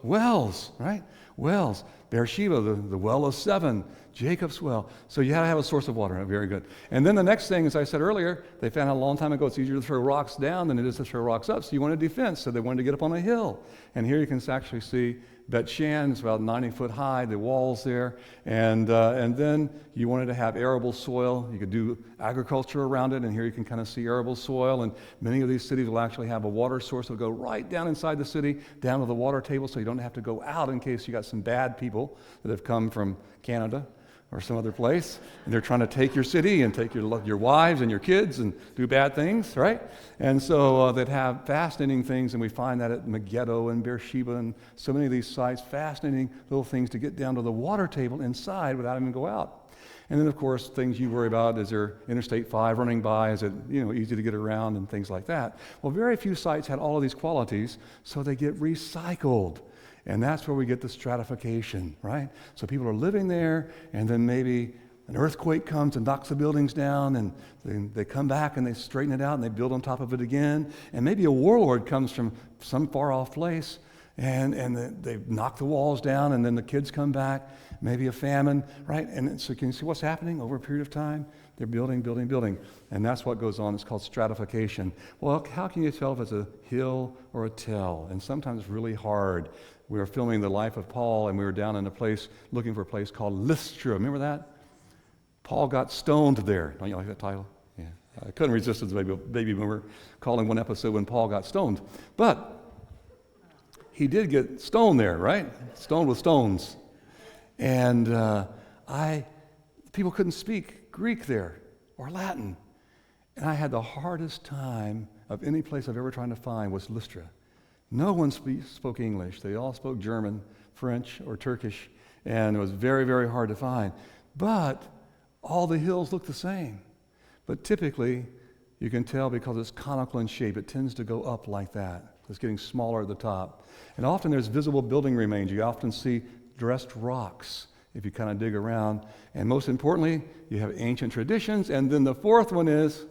[SPEAKER 3] Wells, right? Wells. Beersheba, the well of 7. Jacob's well. So you had to have a source of water. Very good. And then the next thing, as I said earlier, they found out a long time ago it's easier to throw rocks down than it is to throw rocks up. So you wanted defense, so they wanted to get up on a hill. And here you can actually see Bet Shan is about 90 foot high, the walls there. And then you wanted to have arable soil. You could do agriculture around it, and here you can kind of see arable soil. And many of these cities will actually have a water source that will go right down inside the city, down to the water table, so you don't have to go out in case you got some bad people that have come from Canada or some other place, and they're trying to take your city and take your wives and your kids and do bad things, right? And so they'd have fascinating things, and we find that at Megiddo and Beersheba and so many of these sites, fascinating little things to get down to the water table inside without having to go out. And then, of course, things you worry about, is there Interstate 5 running by? Is it easy to get around and things like that? Well, very few sites had all of these qualities, so they get recycled. And that's where we get the stratification, right? So people are living there, and then maybe an earthquake comes and knocks the buildings down, and they come back and they straighten it out and they build on top of it again. And maybe a warlord comes from some far-off place, they knock the walls down, and then the kids come back, maybe a famine, right? And so can you see what's happening over a period of time? They're building, building, building. And that's what goes on. It's called stratification. Well, how can you tell if it's a hill or a tell? And sometimes it's really hard. We were filming the life of Paul, and we were down in a place, looking for a place called Lystra. Remember that? Paul got stoned there. Don't you like that title? Yeah. I couldn't resist as a baby boomer calling one episode when Paul got stoned. But he did get stoned there, right? Stoned with stones. And people couldn't speak Greek there or Latin. And I had the hardest time of any place I've ever tried to find was Lystra. No one spoke English. They all spoke German, French, or Turkish, and it was very, very hard to find. But all the hills look the same. But typically, you can tell because it's conical in shape, it tends to go up like that. It's getting smaller at the top. And often there's visible building remains. You often see dressed rocks if you kind of dig around. And most importantly, you have ancient traditions. And then the fourth one is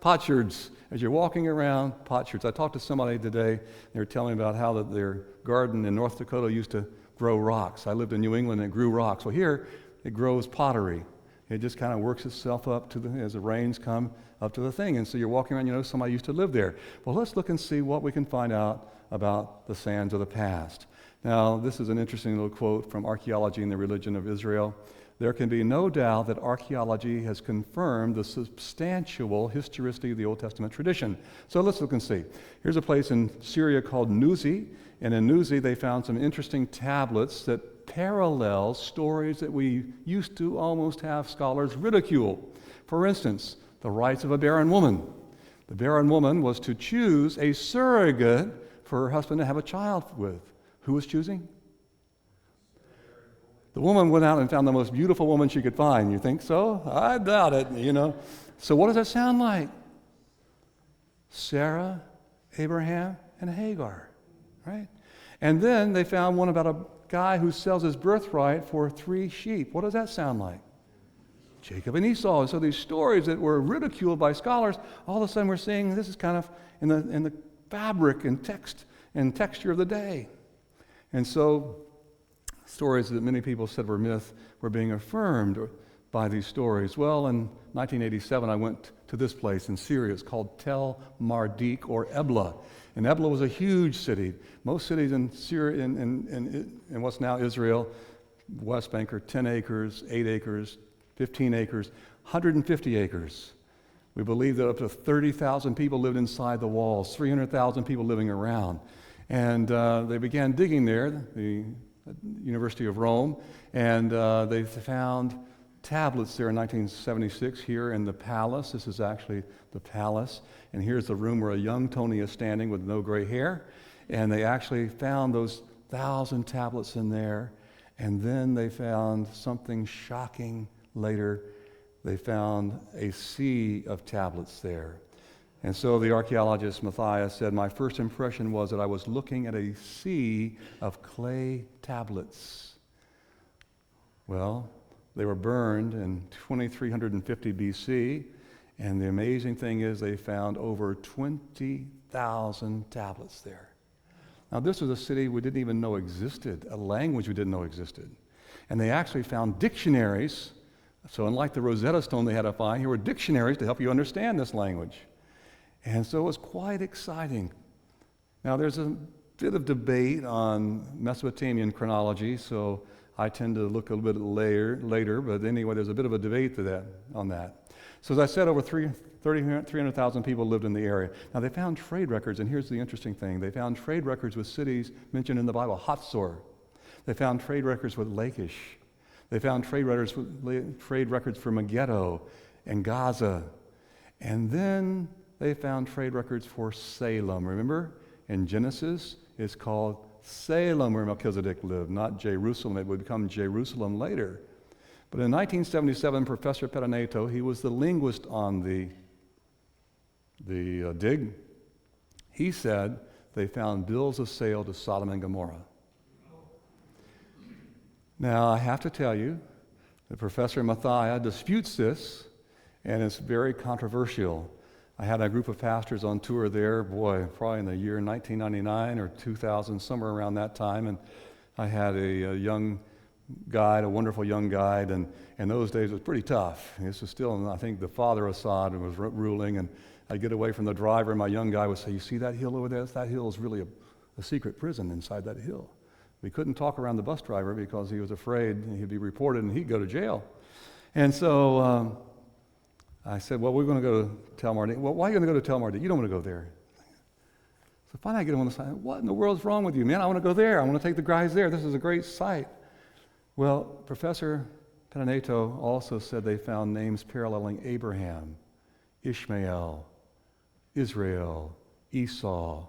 [SPEAKER 3] potsherds. As you're walking around, potsherds. I talked to somebody today. They were telling me about how their garden in North Dakota used to grow rocks. I lived in New England and it grew rocks. Well, here it grows pottery. It just kind of works itself up to as the rains come up to the thing. And so you're walking around, somebody used to live there. Well, let's look and see what we can find out about the sands of the past. Now, this is an interesting little quote from Archaeology and the Religion of Israel. There can be no doubt that archaeology has confirmed the substantial historicity of the Old Testament tradition. So let's look and see. Here's a place in Syria called Nuzi, and in Nuzi they found some interesting tablets that parallel stories that we used to almost have scholars ridicule. For instance, the rights of a barren woman. The barren woman was to choose a surrogate for her husband to have a child with. Who was choosing? The woman went out and found the most beautiful woman she could find. You think so? I doubt it, So what does that sound like? Sarah, Abraham, and Hagar, right? And then they found one about a guy who sells his birthright for 3 sheep. What does that sound like? Jacob and Esau. And so these stories that were ridiculed by scholars, all of a sudden we're seeing this is kind of in the fabric and text and texture of the day. And so stories that many people said were myth were being affirmed by these stories. Well, in 1987, I went to this place in Syria. It's called Tel Mardik, or Ebla. And Ebla was a huge city. Most cities in Syria, in what's now Israel, West Bank, are 10 acres, 8 acres, 15 acres, 150 acres. We believe that up to 30,000 people lived inside the walls, 300,000 people living around. And they began digging there, the University of Rome, and they found tablets there in 1976 here in the palace. This is actually the palace. And here's the room where a young Tony is standing with no gray hair. And they actually found those 1,000 tablets in there. And then they found something shocking later. They found a sea of tablets there. And so the archaeologist Matthias said, my first impression was that I was looking at a sea of clay tablets. Well, they were burned in 2350 BC, and the amazing thing is they found over 20,000 tablets there. Now, this was a city we didn't even know existed, a language we didn't know existed. And they actually found dictionaries. So unlike the Rosetta Stone they had to find, here were dictionaries to help you understand this language. And so it was quite exciting. Now, there's a bit of debate on Mesopotamian chronology, so I tend to look a little bit later, but anyway, there's a bit of a debate on that. So as I said, over 300,000 people lived in the area. Now, they found trade records, and here's the interesting thing. They found trade records with cities mentioned in the Bible, Hatzor. They found trade records with Lachish. They found trade records for Megiddo and Gaza. And then they found trade records for Salem. Remember, in Genesis, it's called Salem where Melchizedek lived, not Jerusalem. It would become Jerusalem later. But in 1977, Professor Pettinato, he was the linguist on the dig, he said they found bills of sale to Sodom and Gomorrah. Now, I have to tell you that Professor Matthias disputes this, and it's very controversial. I had a group of pastors on tour there, boy, probably in the year 1999 or 2000, somewhere around that time. And I had a young guide, a wonderful young guide, and in those days it was pretty tough. This was still, I think, the father Assad was ruling, and I'd get away from the driver, and my young guy would say, "You see that hill over there? That hill is really a secret prison inside that hill." We couldn't talk around the bus driver because he was afraid he'd be reported and he'd go to jail. And so I said, "Well, we're going to go to Tel Mardin." "Well, why are you going to go to Tel Mardin? You don't want to go there." So finally I get him on the side. "What in the world's wrong with you, man? I want to go there. I want to take the guys there. This is a great site." Well, Professor Pettinato also said they found names paralleling Abraham, Ishmael, Israel, Esau,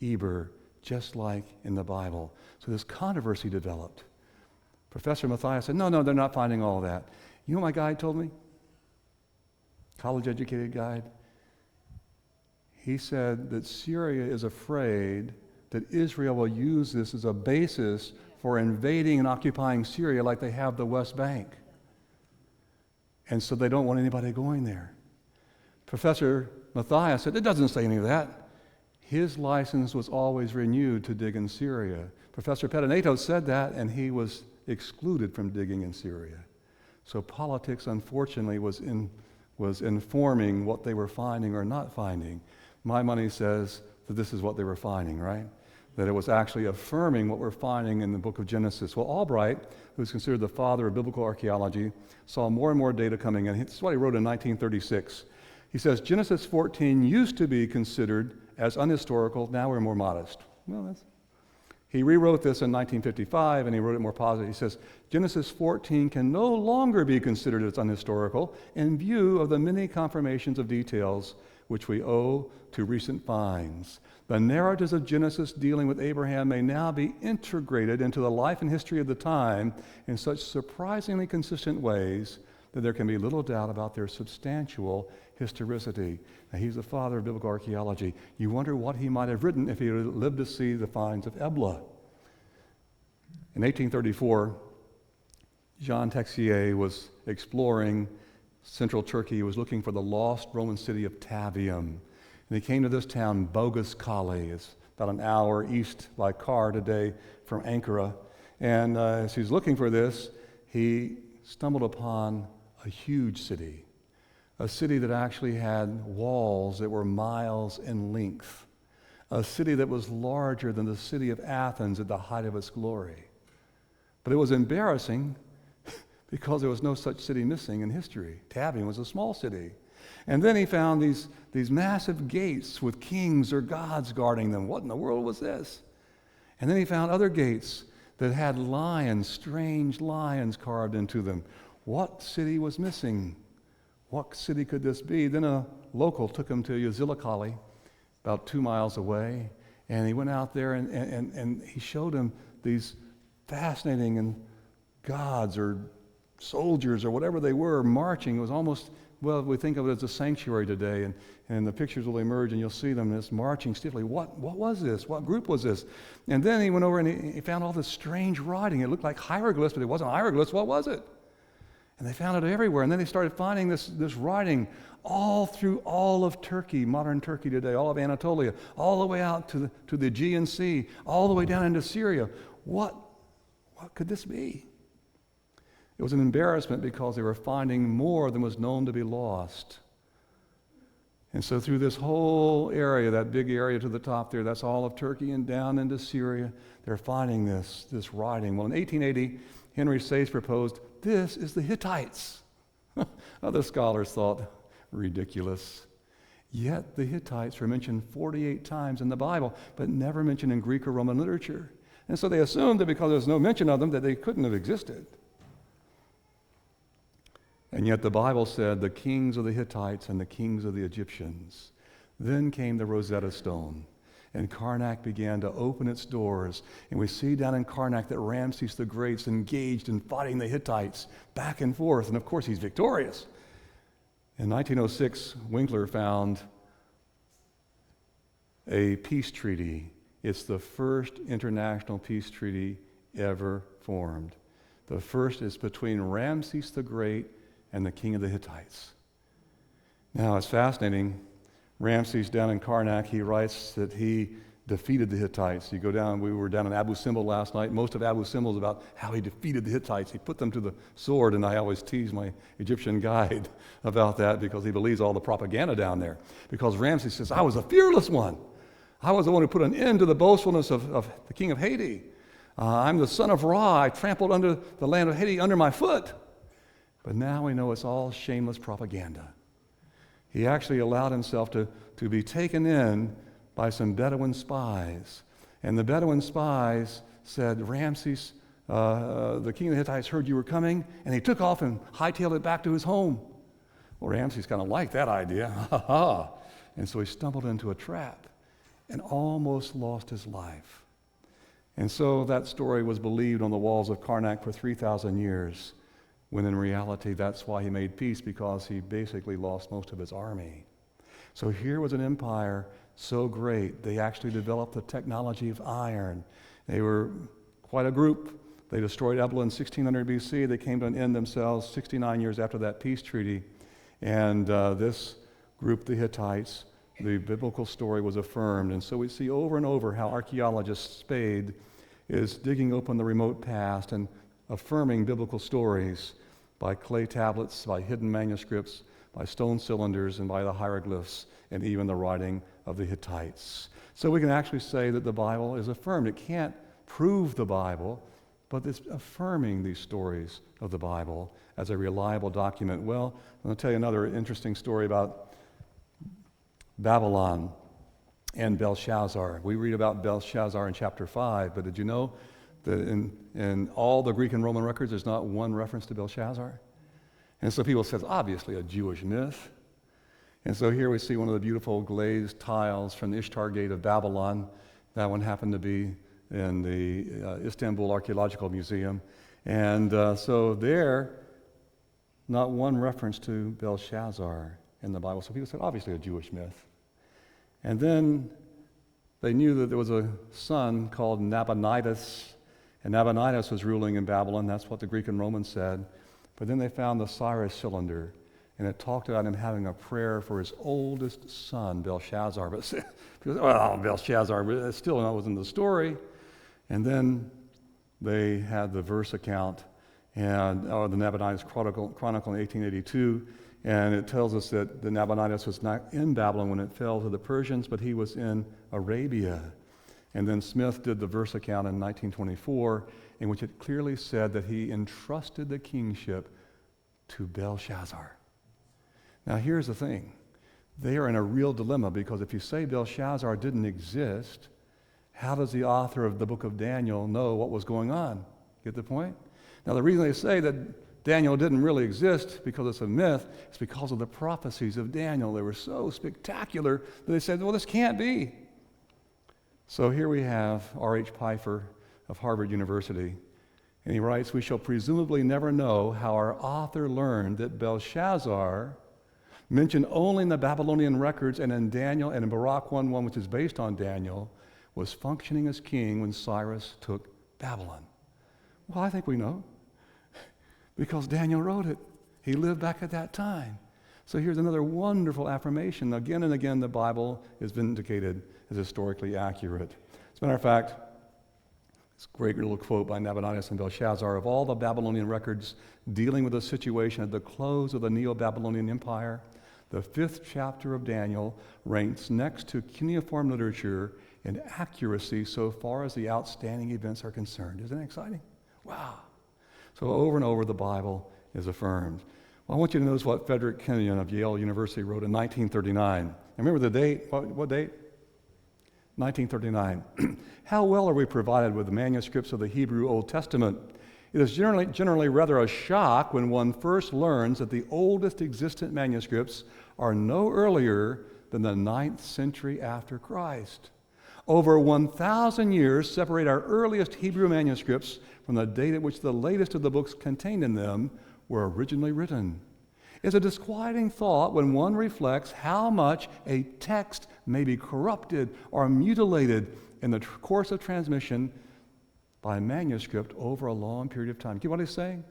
[SPEAKER 3] Eber, just like in the Bible. So this controversy developed. Professor Matthias said, no, they're not finding all that. You know what my guide told me? College-educated guide. He said that Syria is afraid that Israel will use this as a basis for invading and occupying Syria like they have the West Bank. And so they don't want anybody going there. Professor Matthias said, it doesn't say any of that. His license was always renewed to dig in Syria. Professor Pettinato said that, and he was excluded from digging in Syria. So politics, unfortunately, was informing what they were finding or not finding. My money says that this is what they were finding, right? That it was actually affirming what we're finding in the book of Genesis. Well, Albright, who's considered the father of biblical archaeology, saw more and more data coming in. This is what he wrote in 1936. He says, Genesis 14 used to be considered as unhistorical. Now we're more modest. Well, he rewrote this in 1955, and he wrote it more positive. He says, Genesis 14 can no longer be considered as unhistorical in view of the many confirmations of details which we owe to recent finds. The narratives of Genesis dealing with Abraham may now be integrated into the life and history of the time in such surprisingly consistent ways that there can be little doubt about their substantial historicity. Now, he's the father of biblical archaeology. You wonder what he might have written if he had lived to see the finds of Ebla. In 1834, Jean Texier was exploring central Turkey. He was looking for the lost Roman city of Tavium. And he came to this town, Bogus Kale. It's about an hour east by car today from Ankara. And as he's looking for this, he stumbled upon a huge city, a city that actually had walls that were miles in length, a city that was larger than the city of Athens at the height of its glory. But it was embarrassing because there was no such city missing in history. Tavium was a small city. And then he found these massive gates with kings or gods guarding them. What in the world was this? And then he found other gates that had lions, strange lions carved into them. What city was missing? What city could this be? Then a local took him to Yazilakali, about 2 miles away, and he went out there and he showed him these fascinating and gods or soldiers or whatever they were marching. It was almost, well, we think of it as a sanctuary today, and the pictures will emerge and you'll see them as marching stiffly. What was this? What group was this? And then he went over and he found all this strange writing. It looked like hieroglyphs, but it wasn't hieroglyphs. What was it? And they found it everywhere. And then they started finding this writing all through all of Turkey, modern Turkey today, all of Anatolia, all the way out to the Aegean Sea, all the way down into Syria. What could this be? It was an embarrassment because they were finding more than was known to be lost. And so through this whole area, that big area to the top there, that's all of Turkey and down into Syria, they're finding this writing. Well, in 1880, Henry Sayce proposed, this is the Hittites. Other scholars thought, ridiculous. Yet the Hittites were mentioned 48 times in the Bible, but never mentioned in Greek or Roman literature. And so they assumed that because there's no mention of them, that they couldn't have existed. And yet the Bible said the kings of the Hittites and the kings of the Egyptians. Then came the Rosetta Stone, and Karnak began to open its doors. And we see down in Karnak that Ramses the Great's engaged in fighting the Hittites back and forth. And of course, he's victorious. In 1906, Winkler found a peace treaty. It's the first international peace treaty ever formed. The first is between Ramses the Great and the king of the Hittites. Now, it's fascinating. Ramses down in Karnak, he writes that he defeated the Hittites. You go down, we were down in Abu Simbel last night. Most of Abu Simbel is about how he defeated the Hittites. He put them to the sword, and I always tease my Egyptian guide about that because he believes all the propaganda down there. Because Ramses says, I was a fearless one. I was the one who put an end to the boastfulness of the king of Haiti. I'm the son of Ra. I trampled under the land of Haiti under my foot. But now we know it's all shameless propaganda. He actually allowed himself to be taken in by some Bedouin spies. And the Bedouin spies said, Ramses, the king of the Hittites heard you were coming, and he took off and hightailed it back to his home. Well, Ramses kind of liked that idea. Ha ha. And so he stumbled into a trap and almost lost his life. And so that story was believed on the walls of Karnak for 3,000 years, when in reality that's why he made peace, because he basically lost most of his army. So here was an empire so great, they actually developed the technology of iron. They were quite a group. They destroyed Ebla in 1600 BC. They came to an end themselves 69 years after that peace treaty. And this group, the Hittites, the biblical story was affirmed. And so we see over and over how archaeologist Spade is digging open the remote past and affirming biblical stories by clay tablets, by hidden manuscripts, by stone cylinders, and by the hieroglyphs, and even the writing of the Hittites. So we can actually say that the Bible is affirmed. It can't prove the Bible, but it's affirming these stories of the Bible as a reliable document. Well, I'm going to tell you another interesting story about Babylon and Belshazzar. We read about Belshazzar in chapter 5, but did you know that in all the Greek and Roman records, there's not one reference to Belshazzar? And so people say, it's obviously a Jewish myth. And so here we see one of the beautiful glazed tiles from the Ishtar Gate of Babylon. That one happened to be in the Istanbul Archaeological Museum. And so there, not one reference to Belshazzar in the Bible. So people said, obviously a Jewish myth. And then they knew that there was a son called Nabonidus, and Nabonidus was ruling in Babylon. That's what the Greek and Romans said. But then they found the Cyrus cylinder, and it talked about him having a prayer for his oldest son, Belshazzar. But people said, well, Belshazzar, but it still was in the story. And then they had the verse account, and the Nabonidus Chronicle in 1882, and it tells us that the Nabonidus was not in Babylon when it fell to the Persians, but he was in Arabia. And then Smith did the verse account in 1924, in which it clearly said that he entrusted the kingship to Belshazzar. Now here's the thing. They are in a real dilemma, because if you say Belshazzar didn't exist, how does the author of the book of Daniel know what was going on? Get the point? Now the reason they say that Daniel didn't really exist because it's a myth is because of the prophecies of Daniel. They were so spectacular that they said, well, this can't be. So here we have R.H. Pfeiffer of Harvard University, and he writes, we shall presumably never know how our author learned that Belshazzar, mentioned only in the Babylonian records and in Daniel and in Baruch 1:1, which is based on Daniel, was functioning as king when Cyrus took Babylon. Well, I think we know, because Daniel wrote it. He lived back at that time. So here's another wonderful affirmation. Again and again, the Bible is vindicated as historically accurate. As a matter of fact, this great little quote by Nabonidus and Belshazzar, of all the Babylonian records dealing with the situation at the close of the Neo-Babylonian Empire, the 5th chapter of Daniel ranks next to cuneiform literature in accuracy so far as the outstanding events are concerned. Isn't that exciting? Wow. So over and over, the Bible is affirmed. Well, I want you to notice what Frederick Kenyon of Yale University wrote in 1939. And remember the date? What date? 1939. How well are we provided with the manuscripts of the Hebrew Old Testament? It is generally rather a shock when one first learns that the oldest existent manuscripts are no earlier than the 9th century after Christ. Over 1,000 years separate our earliest Hebrew manuscripts from the date at which the latest of the books contained in them were originally written. It's a disquieting thought when one reflects how much a text may be corrupted or mutilated in the course of transmission by manuscript over a long period of time. Get what he's saying?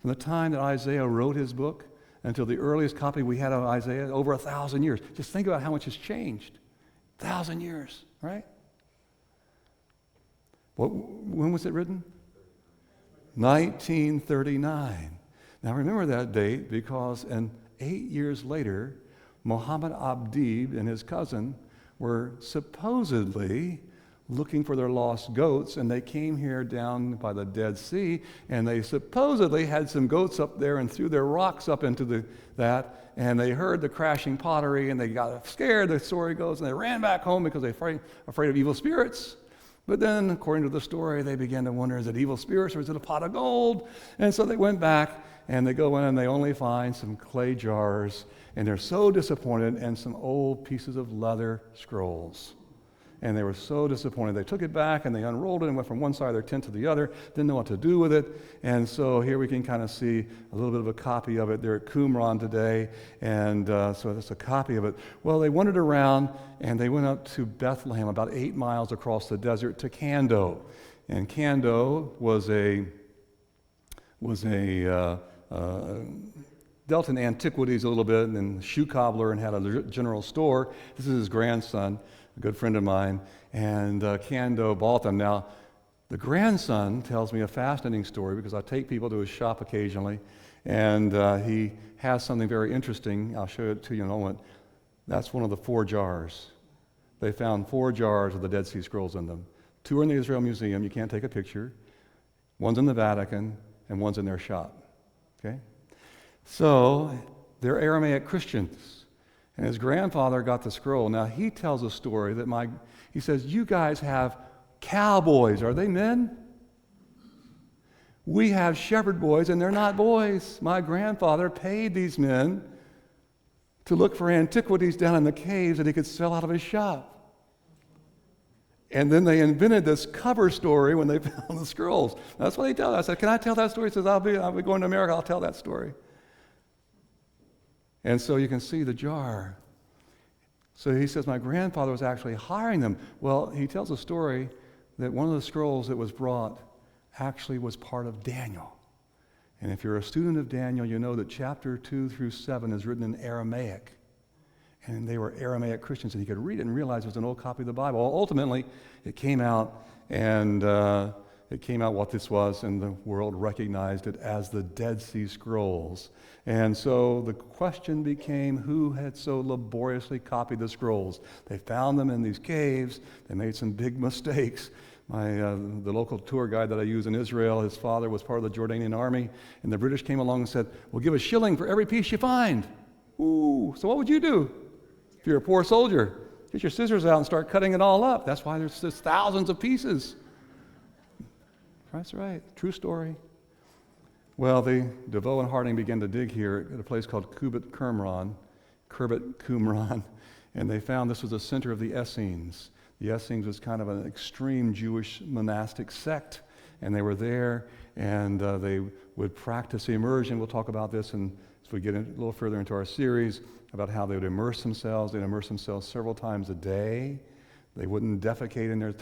[SPEAKER 3] From the time that Isaiah wrote his book until the earliest copy we had of Isaiah, over 1,000 years. Just think about how much has changed. 1,000 years, right? When was it written? 1939. Now remember that date because 8 years later, Muhammad Abdib and his cousin were supposedly looking for their lost goats, and they came here down by the Dead Sea, and they supposedly had some goats up there and threw their rocks up into that, and they heard the crashing pottery, and they got scared, the story goes, and they ran back home because they were afraid of evil spirits. But then, according to the story, they began to wonder, is it evil spirits or is it a pot of gold? And so they went back, and they go in, and they only find some clay jars, and they're so disappointed, and some old pieces of leather scrolls. And they were so disappointed. They took it back, and they unrolled it and went from one side of their tent to the other, didn't know what to do with it. And so here we can kind of see a little bit of a copy of it. They're at Qumran today, and so that's a copy of it. Well, they wandered around, and they went up to Bethlehem, about 8 miles across the desert, to Kando. And Kando dealt in antiquities a little bit, and shoe cobbler, and had a general store. This is his grandson, a good friend of mine, and Kando bought them. Now, the grandson tells me a fascinating story because I take people to his shop occasionally, and he has something very interesting. I'll show it to you in a moment. That's one of the 4 jars. They found 4 jars with the Dead Sea Scrolls in them. 2 are in the Israel Museum. You can't take a picture. One's in the Vatican, and one's in their shop. Okay? So, they're Aramaic Christians. And his grandfather got the scroll. Now, he tells a story that he says, you guys have cowboys. Are they men? We have shepherd boys, and they're not boys. My grandfather paid these men to look for antiquities down in the caves that he could sell out of his shop. And then they invented this cover story when they found the scrolls. That's what he tells. I said, can I tell that story? He says, I'll be going to America. I'll tell that story. And so you can see the jar. So he says, my grandfather was actually hiring them. Well, he tells a story that one of the scrolls that was brought actually was part of Daniel. And if you're a student of Daniel, you know that chapter 2 through 7 is written in Aramaic. And they were Aramaic Christians, and he could read it and realize it was an old copy of the Bible. Well, ultimately, it came out, and what this was, and the world recognized it as the Dead Sea Scrolls. And so the question became, who had so laboriously copied the scrolls? They found them in these caves. They made some big mistakes. The local tour guide that I use in Israel, his father was part of the Jordanian army, and the British came along and said, we'll give a shilling for every piece you find. Ooh, so what would you do if you're a poor soldier? Get your scissors out and start cutting it all up. That's why there's thousands of pieces. That's right, true story. Well, DeVoe and Harding began to dig here at a place called Khirbet Qumran, and they found this was the center of the Essenes. The Essenes was kind of an extreme Jewish monastic sect, and they were there, and they would practice immersion. We'll talk about this as we get a little further into our series about how they would immerse themselves. They'd immerse themselves several times a day. They wouldn't defecate in their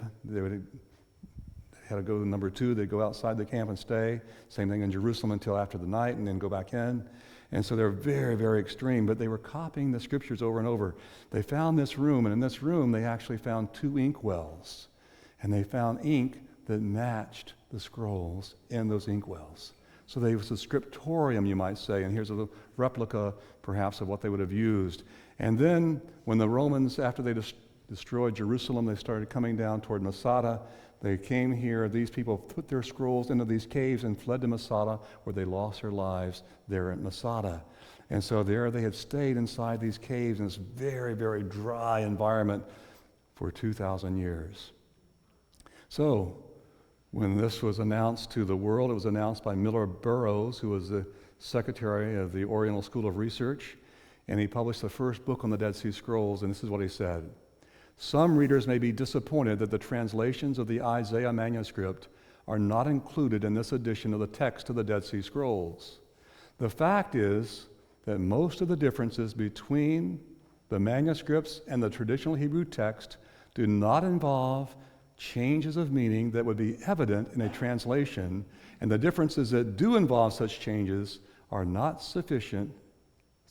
[SPEAKER 3] They had to go to number 2. They'd go outside the camp and stay. Same thing in Jerusalem until after the night, and then go back in. And so they're very, very extreme, but they were copying the scriptures over and over. They found this room, and in this room they actually found 2 ink wells. And they found ink that matched the scrolls in those ink wells. So there was a scriptorium, you might say, and here's a little replica, perhaps, of what they would have used. And then when the Romans, after they destroyed Jerusalem, they started coming down toward Masada. They came here, these people put their scrolls into these caves and fled to Masada, where they lost their lives there at Masada. And so there they had stayed inside these caves in this very, very dry environment for 2,000 years. So when this was announced to the world, it was announced by Miller Burroughs, who was the secretary of the Oriental School of Research, and he published the first book on the Dead Sea Scrolls, and this is what he said. Some readers may be disappointed that the translations of the Isaiah manuscript are not included in this edition of the text of the Dead Sea Scrolls. The fact is that most of the differences between the manuscripts and the traditional Hebrew text do not involve changes of meaning that would be evident in a translation, and the differences that do involve such changes are not sufficient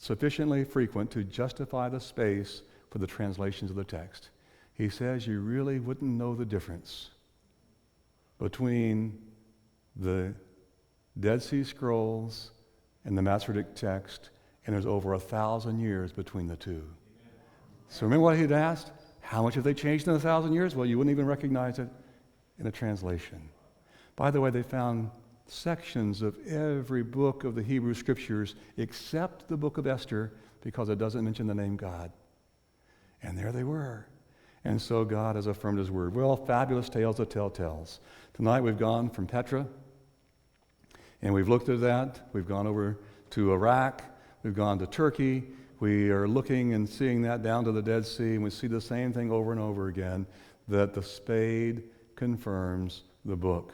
[SPEAKER 3] sufficiently frequent to justify the space for the translations of the text. He says you really wouldn't know the difference between the Dead Sea Scrolls and the Masoretic text, and there's over 1,000 years between the two. So remember what he'd asked? How much have they changed in 1,000 years? Well, you wouldn't even recognize it in a translation. By the way, they found sections of every book of the Hebrew Scriptures except the book of Esther, because it doesn't mention the name God. And there they were. And so God has affirmed his word. Well, fabulous tales to tell tales. Tonight we've gone from Petra, and we've looked at that. We've gone over to Iraq. We've gone to Turkey. We are looking and seeing that down to the Dead Sea, and we see the same thing over and over again, that the spade confirms the book,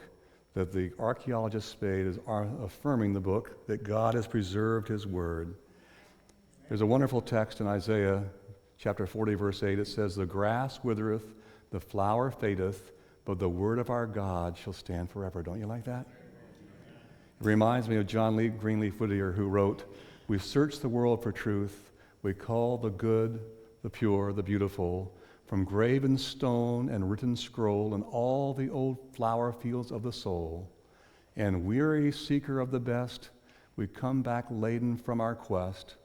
[SPEAKER 3] that the archaeologist Spade is affirming the book, that God has preserved his word. There's a wonderful text in Isaiah chapter 40, verse 8. It says, the grass withereth, the flower fadeth, but the word of our God shall stand forever. Don't you like that? It reminds me of John Greenleaf Whittier, who wrote, we search the world for truth. We call the good, the pure, the beautiful, from graven stone and written scroll and all the old flower fields of the soul. And weary seeker of the best, we come back laden from our quest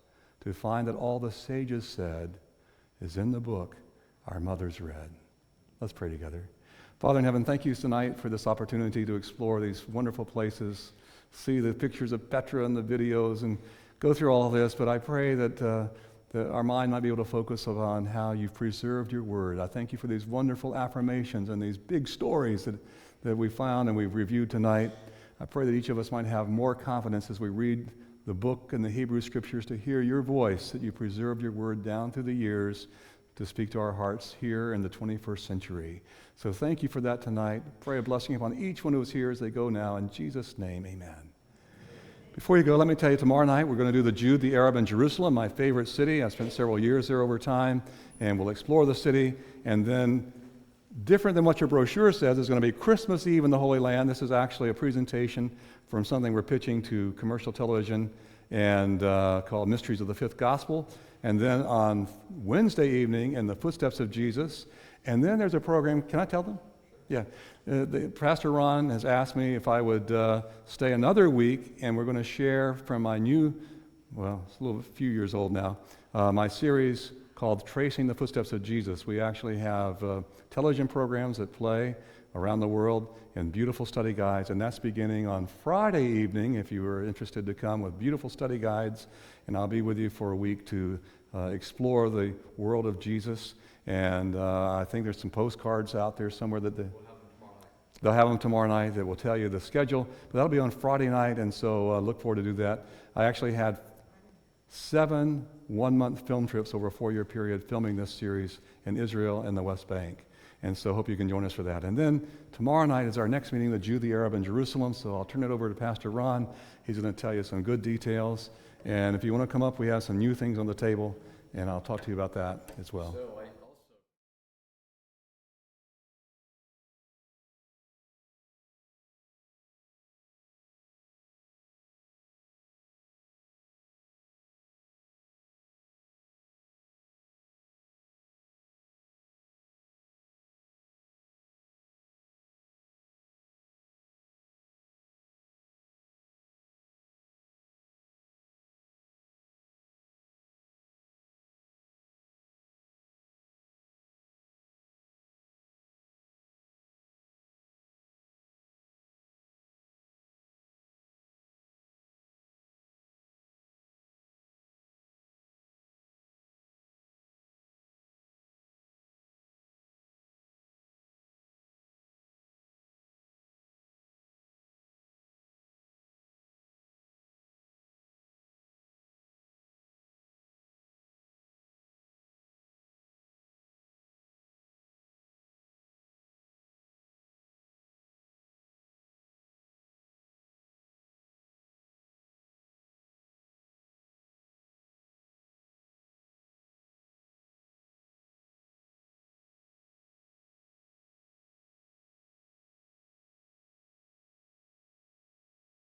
[SPEAKER 3] to find that all the sages said is in the book our mothers read. Let's pray together. Father in heaven, thank you tonight for this opportunity to explore these wonderful places, see the pictures of Petra and the videos, and go through all this. But I pray that our mind might be able to focus on how you've preserved your word. I thank you for these wonderful affirmations and these big stories that we found and we've reviewed tonight. I pray that each of us might have more confidence as we read the book and the Hebrew Scriptures to hear your voice, that you preserved your word down through the years to speak to our hearts here in the 21st century. So thank you for that tonight. Pray a blessing upon each one who is here as they go now. In Jesus' name, amen. Before you go, let me tell you, tomorrow night we're going to do the Jew, the Arab, and Jerusalem, my favorite city. I spent several years there over time, and we'll explore the city. And then, different than what your brochure says, is going to be Christmas Eve in the Holy Land. This is actually a presentation from something we're pitching to commercial television and called Mysteries of the Fifth Gospel. And then on Wednesday evening, in the Footsteps of Jesus. And then there's a program, can I tell them? Yeah. Pastor Ron has asked me if I would stay another week, and we're going to share from my new, well, it's a few years old now, my series called Tracing the Footsteps of Jesus. We actually have television programs that play around the world and beautiful study guides, and that's beginning on Friday evening, if you are interested to come, with beautiful study guides, and I'll be with you for a week to explore the world of Jesus. And I think there's some postcards out there somewhere that they'll have them tomorrow night that will tell you the schedule. But that'll be on Friday night, and so look forward to do that. I actually had 7 one-month film trips over a 4-year period filming this series in Israel and the West Bank. And so hope you can join us for that. And then tomorrow night is our next meeting, the Jew, the Arab, and Jerusalem. So I'll turn it over to Pastor Ron. He's going to tell you some good details. And if you want to come up, we have some new things on the table, and I'll talk to you about that as well.
[SPEAKER 4] So